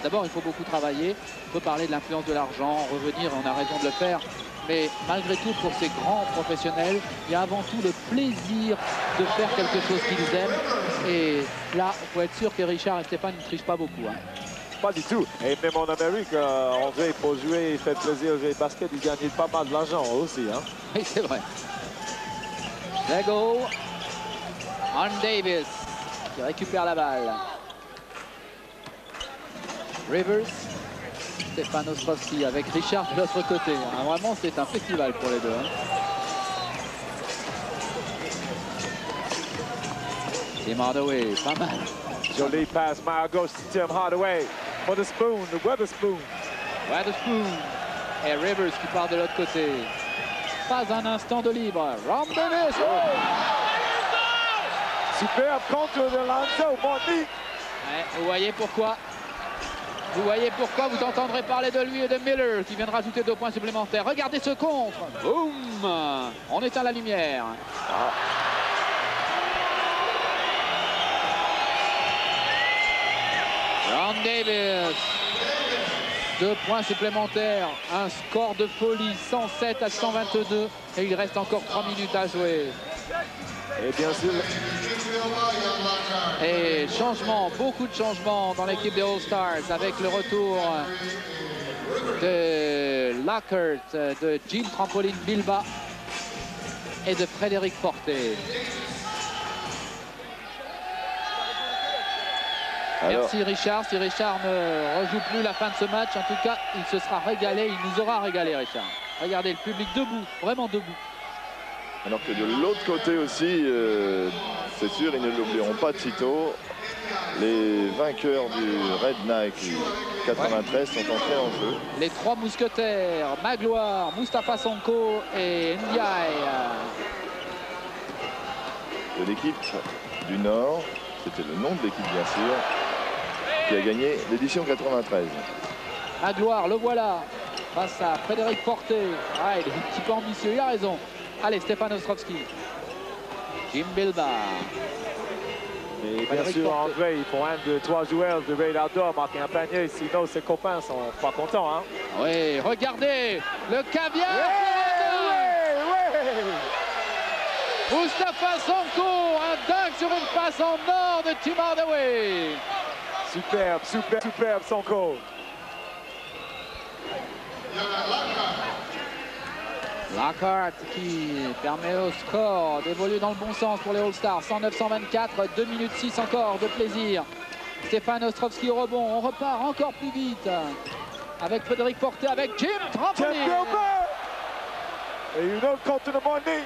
D'abord, il faut beaucoup travailler. On peut parler de l'influence de l'argent, revenir, on a raison de le faire. Mais malgré tout, pour ces grands professionnels, il y a avant tout le plaisir de faire quelque chose qu'ils aiment. Et là, il faut être sûr que Richard et Stéphane ne trichent pas beaucoup. Hein. Pas du tout. Et même en Amérique, André, pour jouer et faire plaisir au jeu de basket, il gagne pas mal d'argent aussi. Hein. Oui, c'est vrai. Lego. On Davis qui récupère la balle. Rivers. Stéphane Ostrovski avec Richard de l'autre côté. Hein. Vraiment, c'est un festival pour les deux. Hein. Tim Hardaway, pas mal. Jolie passe, Margos, Tim Hardaway for the spoon, the Weatherspoon. Weatherspoon et Rivers qui part de l'autre côté. Pas un instant de libre. Ron Davis. Oh! Superbe contre de Lonzo Mourning. Ouais, vous voyez pourquoi. Vous voyez pourquoi vous entendrez parler de lui et de Miller qui vient de rajouter 2 points supplémentaires. Regardez ce contre. Boum. On éteint la lumière. Ron Davis. 2 points supplémentaires. Un score de folie. 107 à 122. Et il reste encore 3 minutes à jouer. Et bien sûr, et changement, beaucoup de changements dans l'équipe des All-Stars avec le retour de Lockhart, de Jim Trampoline Bilba et de Frédéric Forté. Merci Richard. Si Richard ne rejoue plus la fin de ce match, en tout cas, il se sera régalé, il nous aura régalé Richard. Regardez le public debout, vraiment debout. Alors que de l'autre côté aussi, c'est sûr, ils ne l'oublieront pas de sitôt. Les vainqueurs du Red Nike 93 sont entrés en jeu. Les 3 mousquetaires, Magloire, Moustapha Sonko et Ndiaye. De l'équipe du Nord, c'était le nom de l'équipe bien sûr, qui a gagné l'édition 93. Magloire, le voilà, face à Frédéric Forté. Ah, il est un petit peu ambitieux, il a raison. Allez, Stéphane Ostrovski. Jim Bilba. et bien sûr, André, il faut un de 3 joueurs de Raid Outdoor marquer un panier, sinon ses copains sont pas contents. Hein. Oui, regardez, le caviar. Moustapha Sonko, un dunk sur une passe en or de Tim Hardaway. Superbe, superbe, superbe Sonko. Lockhart qui permet au score d'évoluer dans le bon sens pour les All-Stars. 109-124, 2 minutes 6 encore de plaisir. Stéphane Ostrovski au rebond, on repart encore plus vite. Avec Frédéric Forté, avec Jim Trampoline. Et une autre contre le Mourning.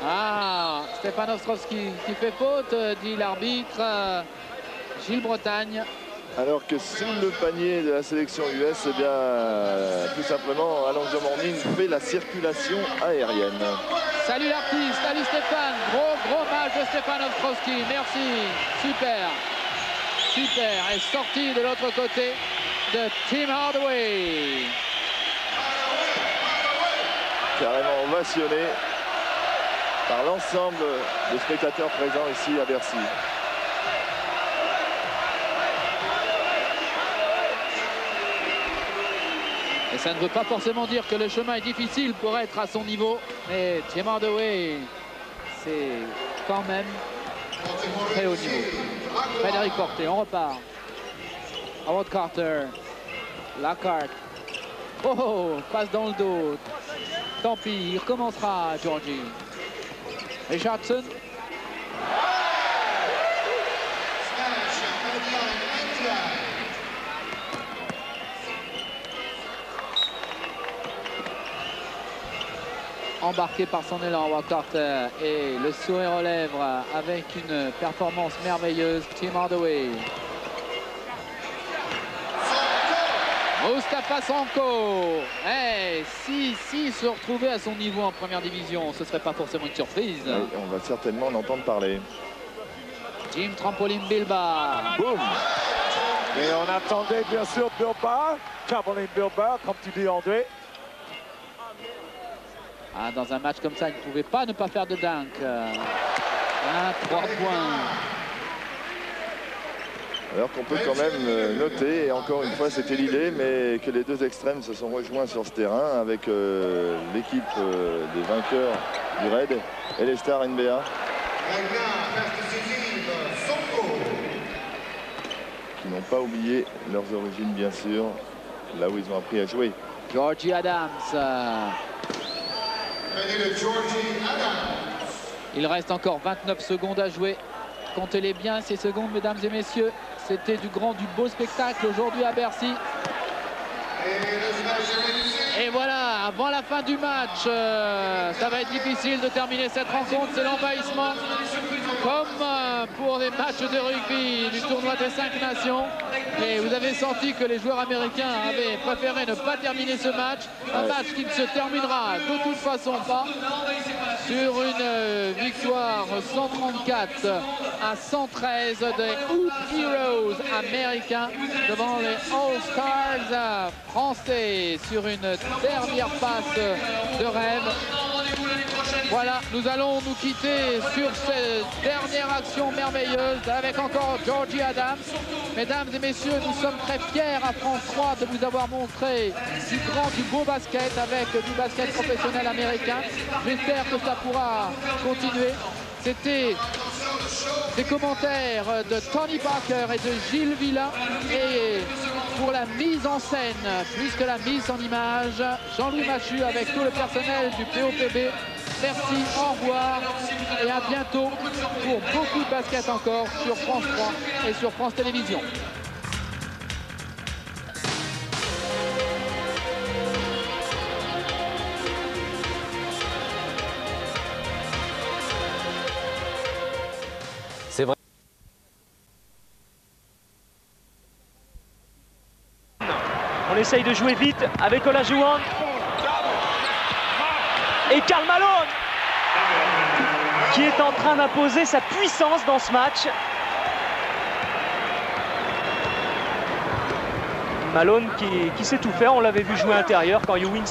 Ah, Stefan Ostrowski qui fait faute, dit l'arbitre Gilles Bretagne. Alors que sous le panier de la sélection US, eh bien, tout simplement, Alonso Mourning fait la circulation aérienne. Salut l'artiste, salut Stéphane. Gros match de Stefan Ostrowski. Merci. Super. Super. Et sorti de l'autre côté de Tim Hardaway. Carrément ovationné par l'ensemble des spectateurs présents ici à Bercy. Et ça ne veut pas forcément dire que le chemin est difficile pour être à son niveau. Mais Tim Hardaway, c'est quand même très haut niveau. Frédéric Porté, on repart. Howard Carter. Lacarte. Oh, passe dans le dos. Tant pis, il recommencera, Georgie. Richardson. Embarqué par son élan, Howard Carter, et le sourire aux lèvres avec une performance merveilleuse, Tim Hardaway. Moustapha Sonko. Si se retrouvait à son niveau en première division, ce serait pas forcément une surprise. Oui, on va certainement en entendre parler. Jim Trampoline Bilbao. Boum. Et on attendait bien sûr Bilbao. Trampoline Bilbao, comme tu dis André. Ah, dans un match comme ça, il ne pouvait pas ne pas faire de dunk. 3 points. Alors qu'on peut quand même noter, et encore une fois c'était l'idée, mais que les deux extrêmes se sont rejoints sur ce terrain avec l'équipe des vainqueurs du Raid et les stars NBA. Qui n'ont pas oublié leurs origines bien sûr, là où ils ont appris à jouer. Georgie Adams. Il reste encore 29 secondes à jouer. Comptez-les bien ces secondes, mesdames et messieurs. C'était du beau spectacle aujourd'hui à Bercy. Et voilà, avant la fin du match, ça va être difficile de terminer cette rencontre. C'est l'envahissement, comme pour les matchs de rugby du tournoi des 5 nations. Et vous avez senti que les joueurs américains avaient préféré ne pas terminer ce match. Un match qui ne se terminera de toute façon pas. Sur une victoire 134 à 113 des Hoop Heroes américains devant les All-Stars français sur une dernière passe de rêve. Voilà, nous allons nous quitter sur cette dernière action merveilleuse avec encore Georgie Adams. Mesdames et messieurs, nous sommes très fiers à France 3 de vous avoir montré du beau basket avec du basket professionnel américain. J'espère que ça pourra continuer. C'était des commentaires de Tony Parker et de Gilles Villa. Et pour la mise en scène, plus que la mise en image, Jean-Louis Machu avec tout le personnel du POPB. Merci, au revoir et à bientôt pour beaucoup de basket encore sur France 3 et sur France Télévisions. C'est vrai. On essaye de jouer vite avec Olajuwon. Et Karl Malone qui est en train d'imposer sa puissance dans ce match. Malone qui sait tout faire, on l'avait vu jouer intérieur quand Ewing